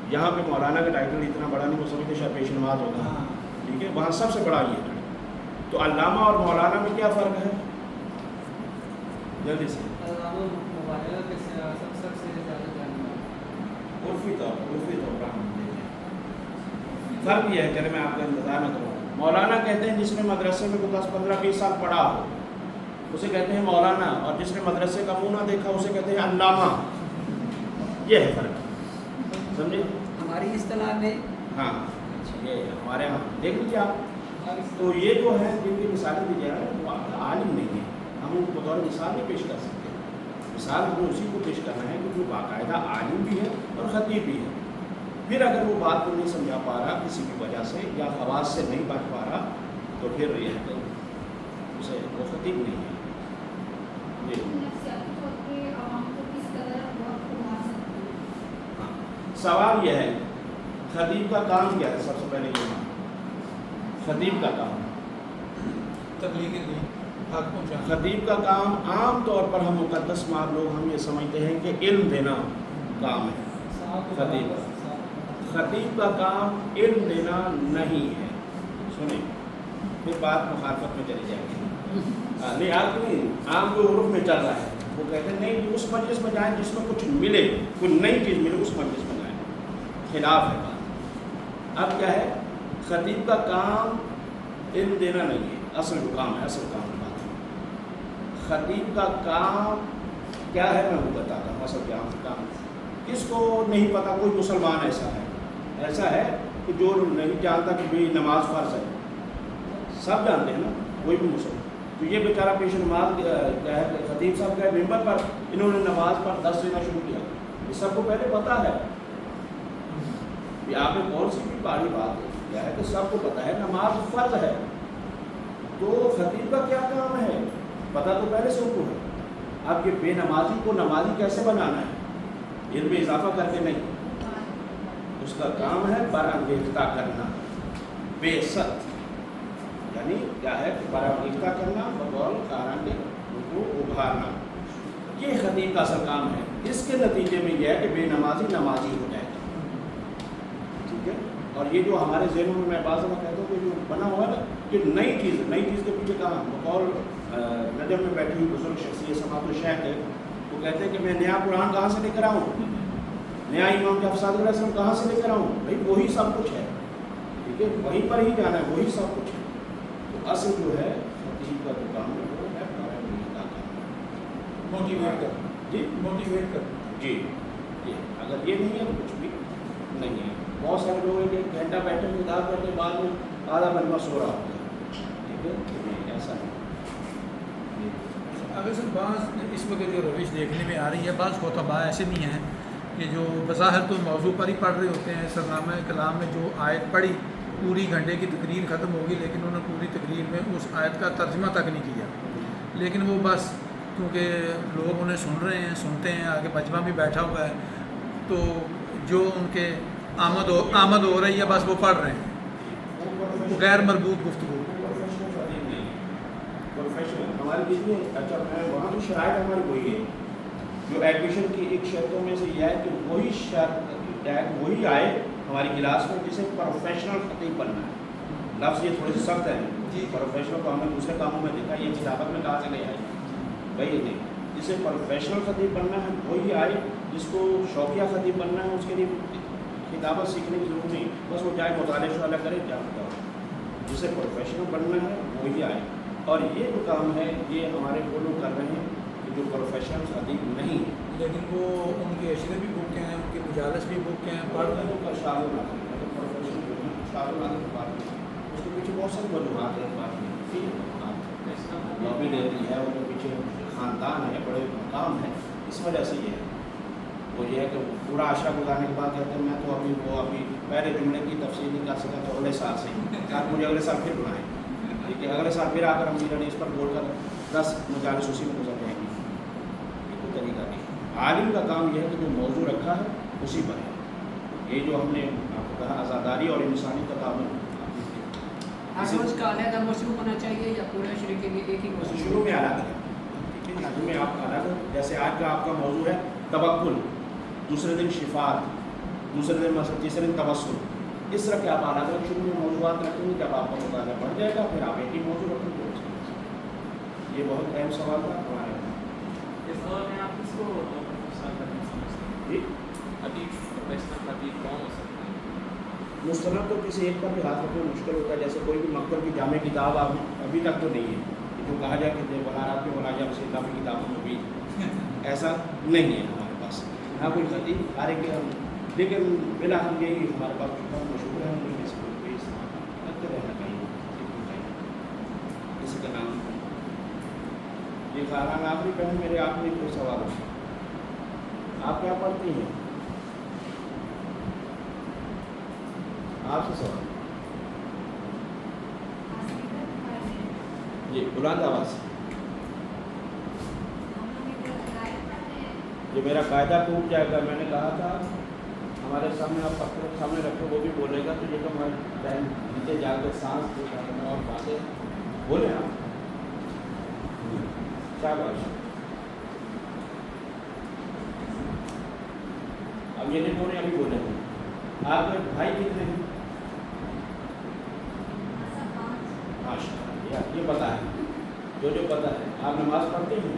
یہاں پہ مولانا کا ٹائٹل اتنا بڑا نہیں, وہ سمجھتے شاید پیش نماز ہوگا, ٹھیک ہے, وہاں سب سے بڑا یہ ہے. تو علامہ اور مولانا میں کیا فرق ہے جلدی سے؟ عرفی طور پر ہم دیکھیں فرق یہ ہے, چلے میں آپ کا انتظار نہ کروں. مولانا کہتے ہیں جس نے مدرسے میں 10-15-20 سال پڑھا ہو اسے کہتے ہیں مولانا, اور جس نے مدرسے کا منہ نہ دیکھا اسے کہتے ہیں علامہ. یہ ہے فرق, سمجھے ہماری اصطلاح میں. ہاں یہ ہمارے یہاں دیکھ لیجیے آپ. تو یہ جو ہے جن کی مثالیں دی جا رہی ہیں وہ عالم نہیں ہے, ہم ان کو بطور مثال نہیں پیش کر سکتے. مثال ہمیں اسی کو پیش کرنا ہے کہ جو باقاعدہ عالم بھی ہے اور خطیب بھی ہے. پھر اگر وہ بات کو نہیں سمجھا پا رہا کسی بھی وجہ سے یا خواص سے نہیں بچ پا رہا تو پھر یہ ہے کہ اسے وہ خطیب نہیں ہے. ہاں سوال یہ ہے خطیب کا کام کیا ہے؟ سب سے پہلے یہ خطیب کا کام تبلیغ حق پہنچانا. خطیب کا کام عام طور پر ہم مقدس مار لوگ ہم یہ سمجھتے ہیں کہ علم دینا کام ہے. خطیب کا کام علم دینا نہیں ہے. سنیں پھر بات مخالفت میں چلی جائے گی. نہیں آپ نہیں, عام جو عرف میں چل رہا ہے وہ کہتے ہیں نہیں اس مجلس میں جائیں جس میں کچھ ملے، کوئی نئی چیز ملے، اس مجلس میں جائیں. خلاف ہے بات. اب کیا ہے، خطیب کا کام علم دینا نہیں ہے، اصل جو کام ہے، اصل کام بات ہے. خطیب کا کام کیا ہے میں وہ بتاتا ہوں. اصل کام کس کو نہیں پتا، کوئی مسلمان ایسا ہے کہ جو نہیں جانتا کہ بھئی نماز فرض ہے. سب جانتے ہیں نا، کوئی بھی مسلمان. تو یہ بیچارہ پیش نماز کیا ہے، خطیب صاحب کا ممبر پر انہوں نے نماز پر درس دینا شروع کیا. یہ سب کو پہلے پتہ ہے. آپ میں کون سی بھی باری بات ہے، کیا ہے کہ سب کو پتہ ہے نماز فرض ہے. تو خطیب کا کیا کام ہے، پتہ تو پہلے سے ان کو ہے. اب یہ بے نمازی کو نمازی کیسے بنانا ہے، علم میں اضافہ کر کے نہیں. اس کا کام ہے برانگیختہ کرنا، بے ست یعنی کیا ہے کہ برانگیختہ کرنا، بقول کاران کے ان کو ابھارنا. یہ خطیب کا اصل کام ہے. اس کے نتیجے میں یہ ہے کہ بے نمازی نمازی ہو جائے گا. ٹھیک ہے. اور یہ جو ہمارے ذہنوں میں بعض دفعہ کہتا ہوں کہ جو بنا ہوا ہے نا کہ نئی چیز کے پیچھے کہاں بقول نجم میں بیٹھی ہوئی بزرگ شخصیت سماعت الشیخ ہے، وہ کہتے ہیں کہ میں نیا قرآن کہاں سے لے کر آؤں، نیا امام جعفر صادق علیہ السلام کہاں سے لے کر آؤں. بھائی وہی سب کچھ ہے. ٹھیک ہے، وہیں پر ہی جانا ہے، وہی سب کچھ ہے. تو اصل جو ہے خطیب کا جو کام ہے وہ ہے موٹیویٹ کر، جی موٹیویٹ کر. جی جی. اگر یہ نہیں ہے تو کچھ بھی نہیں ہے. بہت سارے لوگ ہیں کہ گھنٹہ بیٹھے خطاب کرتے بعد میں آدھا مجمع سو رہا ہوتا ہے. ٹھیک ہے، نہیں ایسا نہیں. اگر سر بعض اس وقت جو روش دیکھنے میں آ رہی ہے، بعض خطباء ایسے بھی ہیں کہ جو بظاہر تو موضوع پر ہی پڑھ رہے ہوتے ہیں. سرنامہ کلام میں جو آیت پڑھی، پوری گھنٹے کی تقریر ختم ہوگی لیکن انہوں نے پوری تقریر میں اس آیت کا ترجمہ تک نہیں کیا. لیکن وہ بس کیونکہ لوگ انہیں سن رہے ہیں، سنتے ہیں، آگے مجمع بھی بیٹھا ہوا ہے، تو جو ان کے آمد ہو رہی ہے بس وہ پڑھ رہے ہیں، غیر مربوط گفتگو. ہماری دیکھیے، اچھا میں وہاں کی شرائط ہماری وہی ہے. جو ایڈمیشن کی ایک شرطوں میں سے یہ ہے کہ وہی شرط وہی آئے ہماری کلاس میں جسے پروفیشنل خطیب بننا ہے. لفظ یہ تھوڑے سے سخت ہے جی. پروفیشنل کو ہم نے دوسرے کاموں میں دیکھا، یہ کتابت میں کہاں سے لے آئے بھائی نہیں. جسے پروفیشنل خطیب بننا ہے وہی آئے. جس کو شوقیہ خطیب بننا ہے اس کے لیے کتابت سیکھنے کی ضرورت نہیں، بس وہ جائے مطالعہ شعلہ کرے کیا بتاؤ. جسے پروفیشنل بننا ہے وہی آئے. اور یہ جو کام ہے یہ ہمارے وہ لوگ کر رہے ہیں کہ جو پروفیشنل خطیب نہیں ہے. لیکن وہ ان کے اشرے بھی بک ہیں، ان کے مجالس بھی بک ہیں، پڑھ رہے ہیں. کا شاعر اس کے پیچھے بہت ساری وجوہات ہیں. لابی دیتی ہے، ان کے پیچھے خاندان ہے، بڑے مقام ہیں. اس وجہ سے یہ ہے. وہ یہ ہے کہ پورا عشرہ گزارنے کے بعد کہتے ہیں میں تو ابھی پہلے جملے کی تفصیل نہیں کر سکا تو اگلے سال سے تاکہ مجھے اگلے سال پھر بنائیں. ٹھیک ہے، اگلے سال پھر آ کر ہم میرا اس پر بول کر 10 مجالس اسی میں گزر جائیں گے. یہ کوئی طریقہ نہیں. عالم کا کام یہ ہے کہ جو موضوع رکھا ہے اسی پر ہے. یہ جو ہم نے آپ کو کہا آزاداری اور انسانی تقابل، ہر روز کا علیحدہ موضوع ہونا چاہیے یا پورے عشرے کے لیے ایک ہی موضوع؟ شروع میں الگ ہے. ٹھیک ہے، شروع میں آپ الگ ہے. جیسے آج کا آپ کا موضوع ہے توکل، دوسرے دن شفاعت، دوسرے دن مثلا تیسرے دن توسل. اس طرح کے آپ الگ الگ شروع میں موضوعات رکھیں گے. جب آپ کا مطالعہ بڑھ جائے گا پھر آپ ایک ہی موضوع رکھیں گے. یہ بہت اہم سوال تھا ہمارے. اس دور میں آپ کس کو جی خطیب، پروفیشنل خطیب کون ہو سکتا ہے؟ مستند تو کسی ایک پر بھی ہاتھ رکھنا مشکل ہوتا ہے. جیسے کوئی بھی مکتب کی جامع کتاب آپ ابھی تک تو نہیں ہے کہ جو کہا جائے کہ ولارات میں ولاجہ سے کافی کتابوں کو بھی ایسا نہیں ہے ہمارے پاس. نہ کوئی خطیب ہر ایک ہم، لیکن بلا ہم یہی ہمارے پاس مشہور ہے. ہم اس کو لگتے رہنا چاہیے. کسی کا نام یہ خاران آخری پہلے میرے آخری کوئی سوال ہے. آپ کیا پڑھتی ہیں؟ آپ سے سوال جی بلند آواز. جو میرا قاعدہ ٹوٹ جائے گا، میں نے کہا تھا ہمارے سامنے آپ پتھر سامنے رکھو وہ بھی بولے گا تو یہ تو ہمارے ٹائم نیچے جا کے سانس اور باتیں بولیں آپ. شاباش. اب یہ نہیں بولے ابھی بولے. آپ کے بھائی کتنے ہیں؟ ماشاء اللہ. یہ پتہ ہے جو پتہ ہے. آپ نماز پڑھتے ہیں؟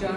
4,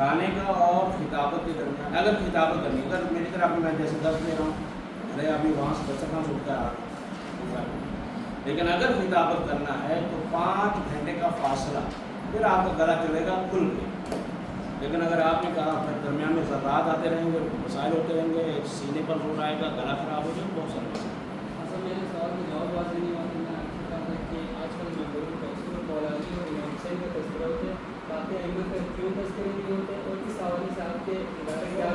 کھانے کا اور خطابت کے درمیان اگر خطابت کرنی اگر میری طرح میں جیسے 10 دے رہا ہوں ارے ابھی وہاں سے 10 کہاں سے اٹھتا ہے لیکن اگر خطابت کرنا ہے تو 5 گھنٹے کا فاصلہ پھر آپ کا گلا چلے گا کھل کے. لیکن اگر آپ نے کہا پھر درمیان میں ذرات آتے رہیں گے مسائل ہوتے رہیں گے سینے پر زور آئے گا گلا خراب ہو جائے گا بہت سارے مسائل. اصل میرے سوال کا جواب واضح نہیں ہوتا. میں آپ سے کہا تھا کہ آج کل ممبروں کا اصول مولانا اور امام حسین کا تذکرہ ہوتے ہیں باقی احمد کا کیوں تذکرے نہیں ہوتے اور کس حوالے سے آپ کے ادارے کیا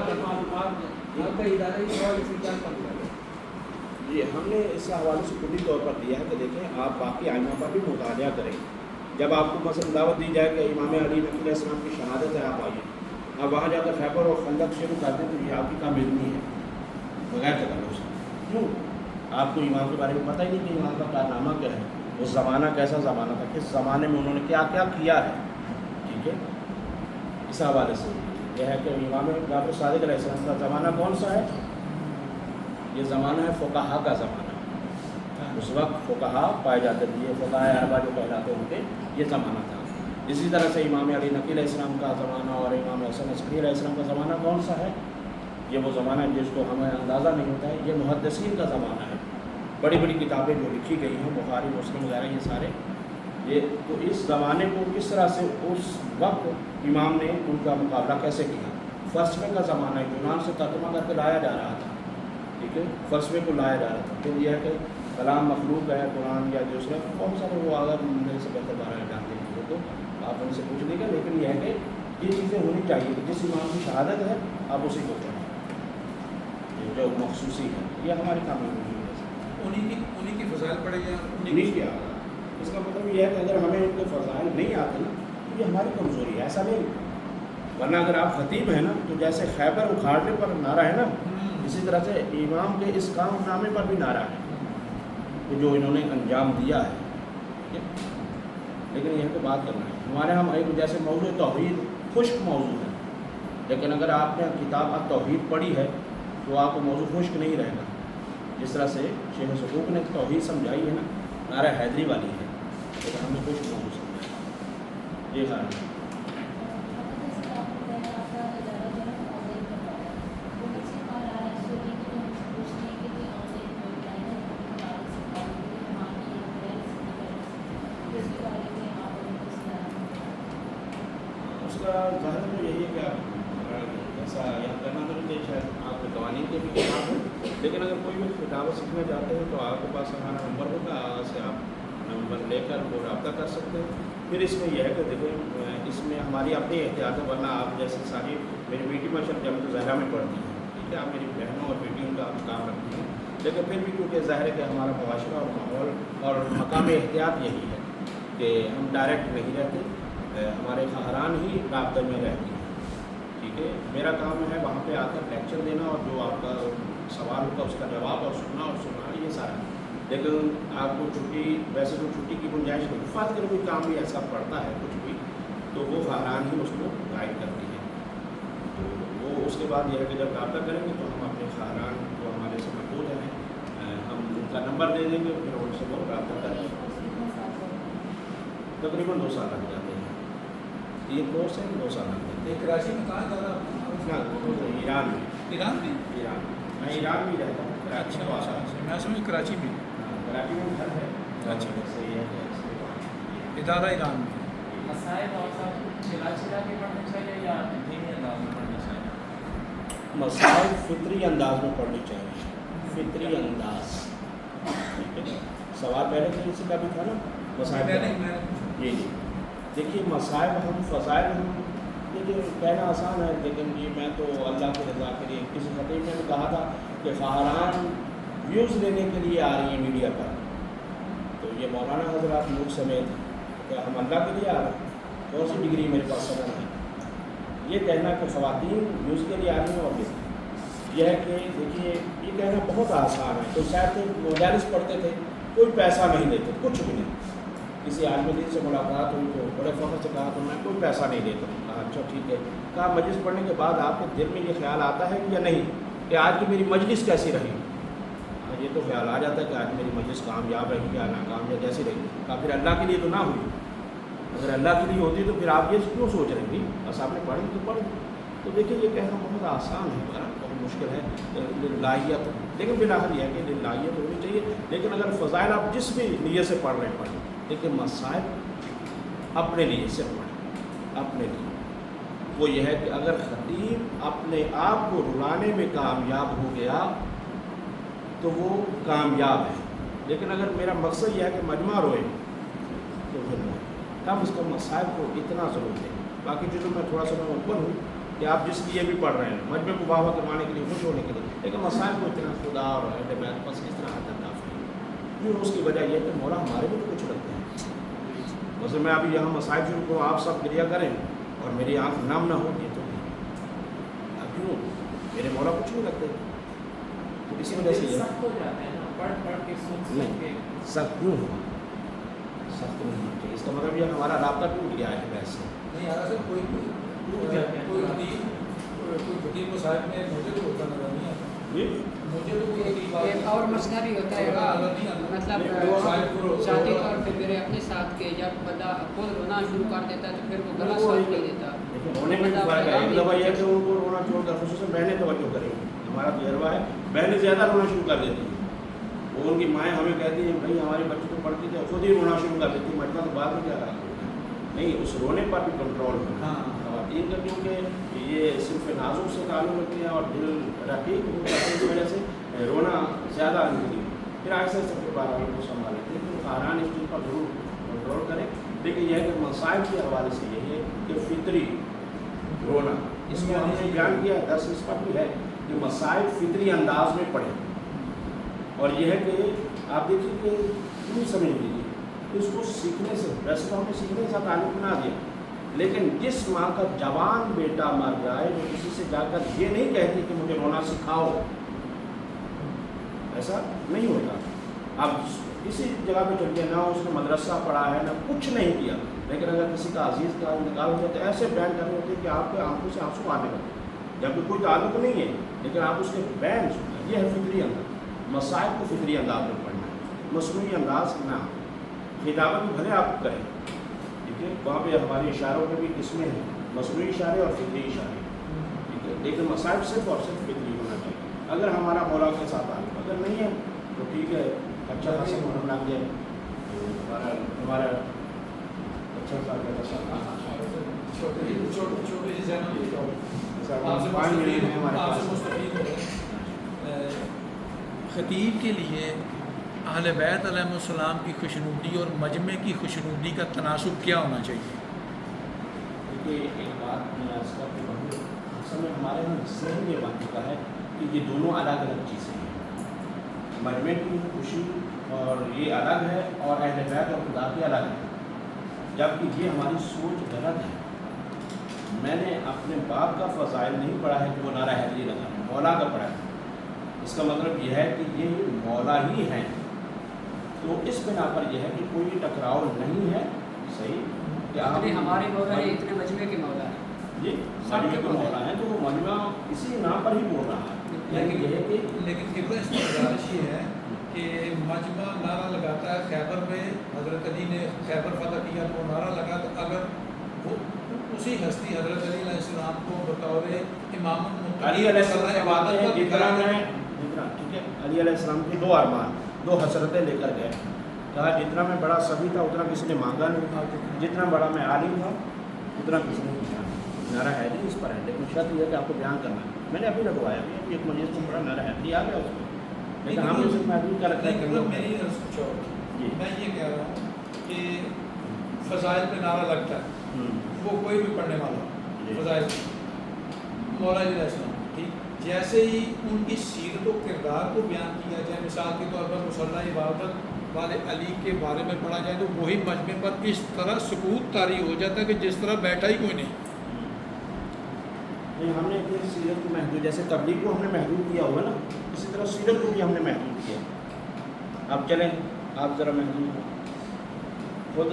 آپ کا ادارہ اس حوالے سے کیا کام کر رہے ہیں؟ جی ہم نے اس حوالے سے کلی طور پر دیا ہے کہ دیکھیں آپ باقی آئمہ پر بھی مطالعہ کریں. جب آپ کو مثلا دعوت دی جائے کہ امام علی نقی علیہ السلام کی شہادت ہے آپ آئیے اب وہاں جا کر خیبر اور خندق شروع کر دیں تو یہ آپ کی کام علمی ہے بغیر تکلف سے. کیوں آپ کو امام کے بارے میں پتہ ہی نہیں کہ امام کا کارنامہ کیا ہے وہ زمانہ کیسا زمانہ تھا کس زمانے میں انہوں نے کیا کیا کیا ہے. ٹھیک ہے اس حوالے سے یہ ہے کہ امام جعفر صادق علیہ السلام کا زمانہ کون سا ہے یہ زمانہ ہے فقہا کا زمانہ. اس وقت فقہا پائے جاتے تھے یہ فقہاء اربعہ جو کہلاتے ہوں گے یہ زمانہ تھا. اسی طرح سے امام علی نقی علیہ السلام کا زمانہ اور امام حسن عسکری علیہ السلام کا زمانہ کون سا ہے یہ وہ زمانہ ہے جس کو ہمیں اندازہ نہیں ہوتا ہے. یہ محدثین کا زمانہ ہے. بڑی بڑی کتابیں جو لکھی گئی ہیں بخاری مسلم وغیرہ یہ سارے یہ تو اس زمانے کو کس طرح سے اس وقت امام نے ان کا مقابلہ کیسے کیا. فلسفے کا زمانہ ہے یونان سے ترجمہ کر کے لایا جا رہا تھا. ٹھیک ہے فلسفے کو لایا جا رہا تھا. پھر یہ ہے کہ کلام مخلوق ہے قرآن یا دوسرا بہت سارے وہ اگر میرے سے بہتر بارہ جانتے ہیں تو آپ ان سے پوچھ لیں گے. لیکن یہ ہے کہ یہ چیزیں ہونی چاہیے کہ جس امام کی شہادت ہے آپ اسی کو چاہیں جو مخصوصی ہے یہ ہماری کامیابی ہے. انہیں کی فضائل پڑے گا نہیں کیا اس کا مطلب یہ ہے کہ اگر ہمیں ان کے فضائل نہیں آتے نا تو یہ ہماری کمزوری ہے ایسا نہیں. ورنہ اگر آپ خطیب ہیں نا تو جیسے خیبر اکھاڑنے پر نعرہ ہے نا اسی طرح سے امام کے اس کام نامے پر بھی نعرہ ہے کہ جو انہوں نے انجام دیا ہے. لیکن یہ کہ بات کرنا ہے ہمارے ہم ایک جیسے موضوع توحید خشک موضوع ہے لیکن اگر آپ نے کتاب توحید پڑھی ہے تو آپ کو موضوع خشک نہیں رہے گا. جس طرح سے شیخ سقوق نے توحید سمجھائی ہے نا نعرہ حیدری والی ہے لیکن ہم نے خشک موضوع سمجھایا. یہ خیال ہے ظاہر تو یہی ہے کہ ایسا یاد کرنا تو نہیں شاید آپ کے قوانین کے بھی خلاف ہے لیکن اگر کوئی بھی کتابیں سیکھنا چاہتے ہیں تو آپ کے پاس ہمارا نمبر ہوگا آج سے آپ نمبر لے کر وہ رابطہ کر سکتے ہیں. پھر اس میں یہ ہے کہ دیکھیں اس میں ہماری اپنی احتیاط ہے ورنہ آپ جیسے ساری میری بیٹی ماشاء اللہ جب زہرا میں پڑھتی ہیں ٹھیک ہے آپ میری بہنوں اور بیٹیوں کا کام رکھتی ہیں لیکن پھر بھی کیونکہ ظاہر ہے کہ ہمارا معاشرہ اور ماحول اور مقام احتیاط یہی ہے کہ ہم ڈائریکٹ نہیں رہتے ہمارے خواہران ہی رابطے میں رہتی ہیں. ٹھیک ہے میرا کام ہے وہاں پہ آ کر لیکچر دینا اور جو آپ کا سوال ہوگا اس کا جواب اور سننا یہ سارا. لیکن آپ کو چھٹی ویسے تو چھٹی کی گنجائش نہیں فات کر کوئی کام بھی ایسا پڑتا ہے کچھ بھی تو وہ خواہران ہی اس کو گائڈ کرتی ہیں. تو وہ اس کے بعد یہ ہے کہ جب رابطہ کریں گے تو ہم اپنے خواہران جو ہمارے سے محبوب ہیں ہم ان کا نمبر دے دیں گے پھر ان سے وہ رابطہ کریں گے. تقریباً 2 سال لگ جاتے ہیں 3 کورس ہیں 2 سال لگ جاتے ہیں. کراچی میں کہاں زیادہ ایران میں میں ایران میں رہتا ہوں کراچی میں. میں سمجھ کراچی میں کراچی میں گھر ہے. کراچی میں صحیح ہے ادارہ ایران میں. مسائل اور سب چلا کے پڑھنا چاہیے یا دینی انداز میں پڑھنا چاہیے. مسائل فطری انداز میں پڑھنی چاہیے. فطری انداز ٹھیک ہے. سوال پہلے کسی کا بھی تھا نا مسائل جی جی دیکھیے مسائل ہم فضائل ہم دیکھیے کہنا آسان ہے لیکن یہ میں تو اللہ کی رضا کے لیے کسی خطیب نے بھی کہا تھا کہ خواہران ویوز لینے کے لیے آ رہی ہیں میڈیا پر تو یہ مولانا حضرات ملک سمیت کہ ہم اللہ کے لیے آ رہے ہیں کون سی ڈگری میرے پاس سمجھ ہے. یہ کہنا کہ خواتین ویوز کے لیے آ رہی ہیں اور یہ ہے کہ دیکھیے یہ کہنا بہت آسان ہے. تو شاید مجالس پڑھتے تھے کوئی پیسہ نہیں دیتے کچھ بھی نہیں. کسی عالم دین سے ملاقات ہوئی تو بڑے فخر سے کہا تو میں کوئی پیسہ نہیں دیتا ہوں. کہا اچھا ٹھیک ہے. کہا مجلس پڑھنے کے بعد آپ کے دل میں یہ خیال آتا ہے یا نہیں کہ آج کی میری مجلس کیسی رہی. یہ تو خیال آ جاتا ہے کہ آج میری مجلس کامیاب رہی یا ناکامیاب جیسی رہی. کہا پھر اللہ کے لیے تو نہ ہوئی. اگر اللہ کے لیے ہوتی تو پھر آپ یہ کیوں سوچ رہے ہیں بس آپ نے پڑھی تو پڑھ. تو دیکھیں یہ کہنا بہت آسان ہے, بہت مشکل ہے للہیت, لیکن بالآخر یہ ہے کہ للہیت ہونی چاہیے. لیکن اگر فضائل آپ جس بھی نیت سے پڑھ رہے ہیں پڑھیں, لیکن مسائل اپنے لیے سے پڑھیں, اپنے لیے. وہ یہ ہے کہ اگر خطیب اپنے آپ کو رلانے میں کامیاب ہو گیا تو وہ کامیاب ہے, لیکن اگر میرا مقصد یہ ہے کہ مجمع روئے تو پھر نہیں. تب اس کو مسائل کو اتنا ضرور دیں. باقی چیزوں میں تھوڑا سا میں اوپر ہوں کہ آپ جس لیے بھی پڑھ رہے ہیں مجمع کو واہ کروانے کے لیے, خوش ہونے کے لیے, لیکن مسائل کو اتنا خدا اور اہل بیت بس کس طرح حد تک کافی ہے. کیوں اس کی وجہ یہ ہے کہ مولا ہمارے بھی تو کچھ رکھتے ہیں. مثلا میں ابھی یہاں مسائل شروع کو آپ سب گریا کریں اور میری آنکھ نم نہ ہوگی تو اب کیوں میرے مولا کچھ نہیں رکھتے. تو اسی وجہ سے سخت ہو جاتے ہیں نا, پڑھ پڑھ کے سوچ کے. سخت کیوں ہوا, سخت نہیں ہونا چاہیے. اس کا مطلب یہ ہمارا رابطہ ٹوٹ گیا ہے ویسے نہیں آ رہا. کوئی خطیب کو صاحب میں مجھے تو ہوتا نظر نہیں آتا. مجھے تو ایک اور مسئلہ بھی ہوتا ہے, مطلب ذاتی طور پہ میرے اپنے ساتھ کے جب بندہ خود رونا شروع کر دیتا ہے تو پھر وہ گلا صاف کر دیتا ہے. رونے میں فرق ہے. ایک دفعہ یہ ہے کہ ان کو رونا چھوڑ کر خصوصاً بہنیں توجہ کریں. ہمارا تجربہ ہے بہنیں زیادہ رونا شروع کر دیتی ہیں. وہ ان کی مائیں ہمیں کہتی ہیں بھائی ہماری بچی تو پڑھتی تھی, خود ہی رونا شروع کر دیتی. مجمع تو بعد میں کیا کرا نہیں, اس رونے پر بھی کنٹرول ہونا. خواتین کا کیونکہ یہ صرف نازک سے تعلق رکھتے ہیں اور دل رقیق ہونے کی وجہ سے رونا زیادہ نہیں. پھر ایسے سب کے بارے کو سنبھال لیتے ہیں. تو خاران اس چیز پر ضرور کنٹرول کریں. لیکن یہ ہے کہ مسائل کے حوالے سے یہی ہے کہ فطری رونا, اس میں ہم نے بیان کیا درس اس پر بھی ہے کہ مسائل فطری انداز میں پڑھیں. اور یہ ہے کہ آپ دیکھیے کہ کیوں سمجھ لیجیے اس کو سیکھنے سے, ویسے تو ہم نے سیکھنے کا تعلق بنا دیا, لیکن جس ماں کا جوان بیٹا مر جائے وہ کسی سے جا کر یہ نہیں کہتی کہ مجھے رونا سکھاؤ, ایسا نہیں ہوتا. اب کسی جگہ پہ چل گیا, نہ اس نے مدرسہ پڑھا ہے نہ کچھ نہیں کیا, لیکن اگر کسی کا عزیز کا انتقال ہو جائے تو ایسے بیان کرنے ہوتے ہیں کہ آپ کے آنکھوں سے آنسو آنے لگتے, جبکہ کوئی تعلق نہیں ہے, لیکن آپ اس کے بیان سنیں. یہ ہے فطری انداز. مسائل کو فطری انداز میں پڑھنا ہے, مصنوعی انداز نہ. خطابت بھی بھلے آپ کریں, ٹھیک ہے, وہاں پہ ہمارے اشاروں کے بھی قسمیں ہیں, مصنوعی اشارے اور فطری اشارے, ٹھیک ہے, لیکن مسائل صرف اور صرف فطری ہونا چاہیے. اگر ہمارا مولا کے ساتھ تعلق اگر نہیں ہے تو ٹھیک ہے, اچھا خاصا محرم لگ جائے ہمارا اچھا سا خطیب کے لیے اہل بیت علیہ السلام کی خوشنودی اور مجمع کی خوشنودی کا تناسب کیا ہونا چاہیے؟ دیکھیے ایک بات میں عرض کرتا ہوں, اصل میں ہمارے یہاں ذہن یہ بات چکا ہے کہ یہ دونوں الگ الگ چیزیں ہیں. مجمع کی خوشی اور یہ الگ ہے اور اہل بیت اور خدا کی الگ ہے, جبکہ یہ ہماری سوچ غلط ہے. میں نے اپنے باپ کا فضائل نہیں پڑھا ہے کہ وہ نعرہ حیدری لگا ہے, مولا کا پڑھا ہے. اس کا مطلب یہ ہے کہ یہ مولا ہی ہیں. تو اس بنا پر یہ ہے کہ کوئی ٹکراؤ نہیں ہے. صحیح کہ آپ ہمارے مولا ہیں, اتنے مجمع کے مولا ہیں, جی مجمع کے مولا ہیں, تو وہ مجمع اسی نام پر ہی بول رہا ہے. لیکن یہ ہے کہ لیکن اس میں گزارش یہ ہے کہ مجمع نعرہ لگاتا ہے. خیبر میں حضرت علی نے خیبر فتح کیا تو وہ نعرہ لگا, تو اگر وہ اسی ہستی حضرت علی علیہ السلام کو بطور امامت علی علیہ السلام جتنا ٹھیک ہے, علی علیہ السلام کے دو ارمان, دو حسرتیں لے کر گئے. کہا جتنا میں بڑا صبی تھا اتنا کسی نے مانگا نہیں, جتنا بڑا میں عالم تھا اتنا کسی نے پوچھا نہیں. نعرہ حیدری اس پر ہے, لیکن شرط یہ ہے کہ آپ کو بیان کرنا ہے. میں نے ابھی لگوایا بھی ایک مجلس میں بڑا نعرہ حیدری آ گیا اس میں, لیکن ہم نے صرف محدود کا رکھا ہے. میری کچھ اور جی, میں یہ کہہ رہا ہوں کہ فضائل پہ نعرہ لگتا ہے, وہ کوئی بھی پڑھنے والا فضائل مولا علیہ السلام, ٹھیک, جیسے ہی ان کی سیرت و کردار کو بیان کیا جائے, مثال کے طور پر مصلی عبادت والے علی کے بارے میں پڑھا جائے تو وہی مجمع پر اس طرح سکوت طاری ہو جاتا ہے کہ جس طرح بیٹھا ہی کوئی نہیں. ہم نے اپنی سیرت کو محدود, جیسے تبلیغ کو ہم نے محدود کیا ہوا نا, اسی طرح سیرت کو بھی ہم نے محدود کیا. اب چلیں آپ ذرا محدود ہو. خود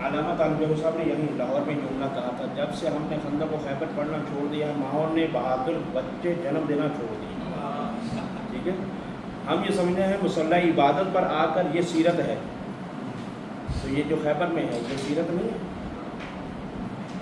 علامہ طالب صاحب نے یہیں لاہور میں جملہ کہا تھا, جب سے ہم نے خندق و خیبر پڑھنا چھوڑ دیا, ماحول نے بہادر بچے جنم دینا چھوڑ دیا. ٹھیک ہے, ہم یہ سمجھتے ہیں مصلی عبادت پر آ کر یہ سیرت ہے, تو یہ جو خیبر میں ہے یہ سیرت نہیں ہے.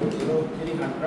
0300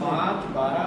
512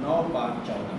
9514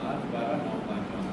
512 9514।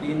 3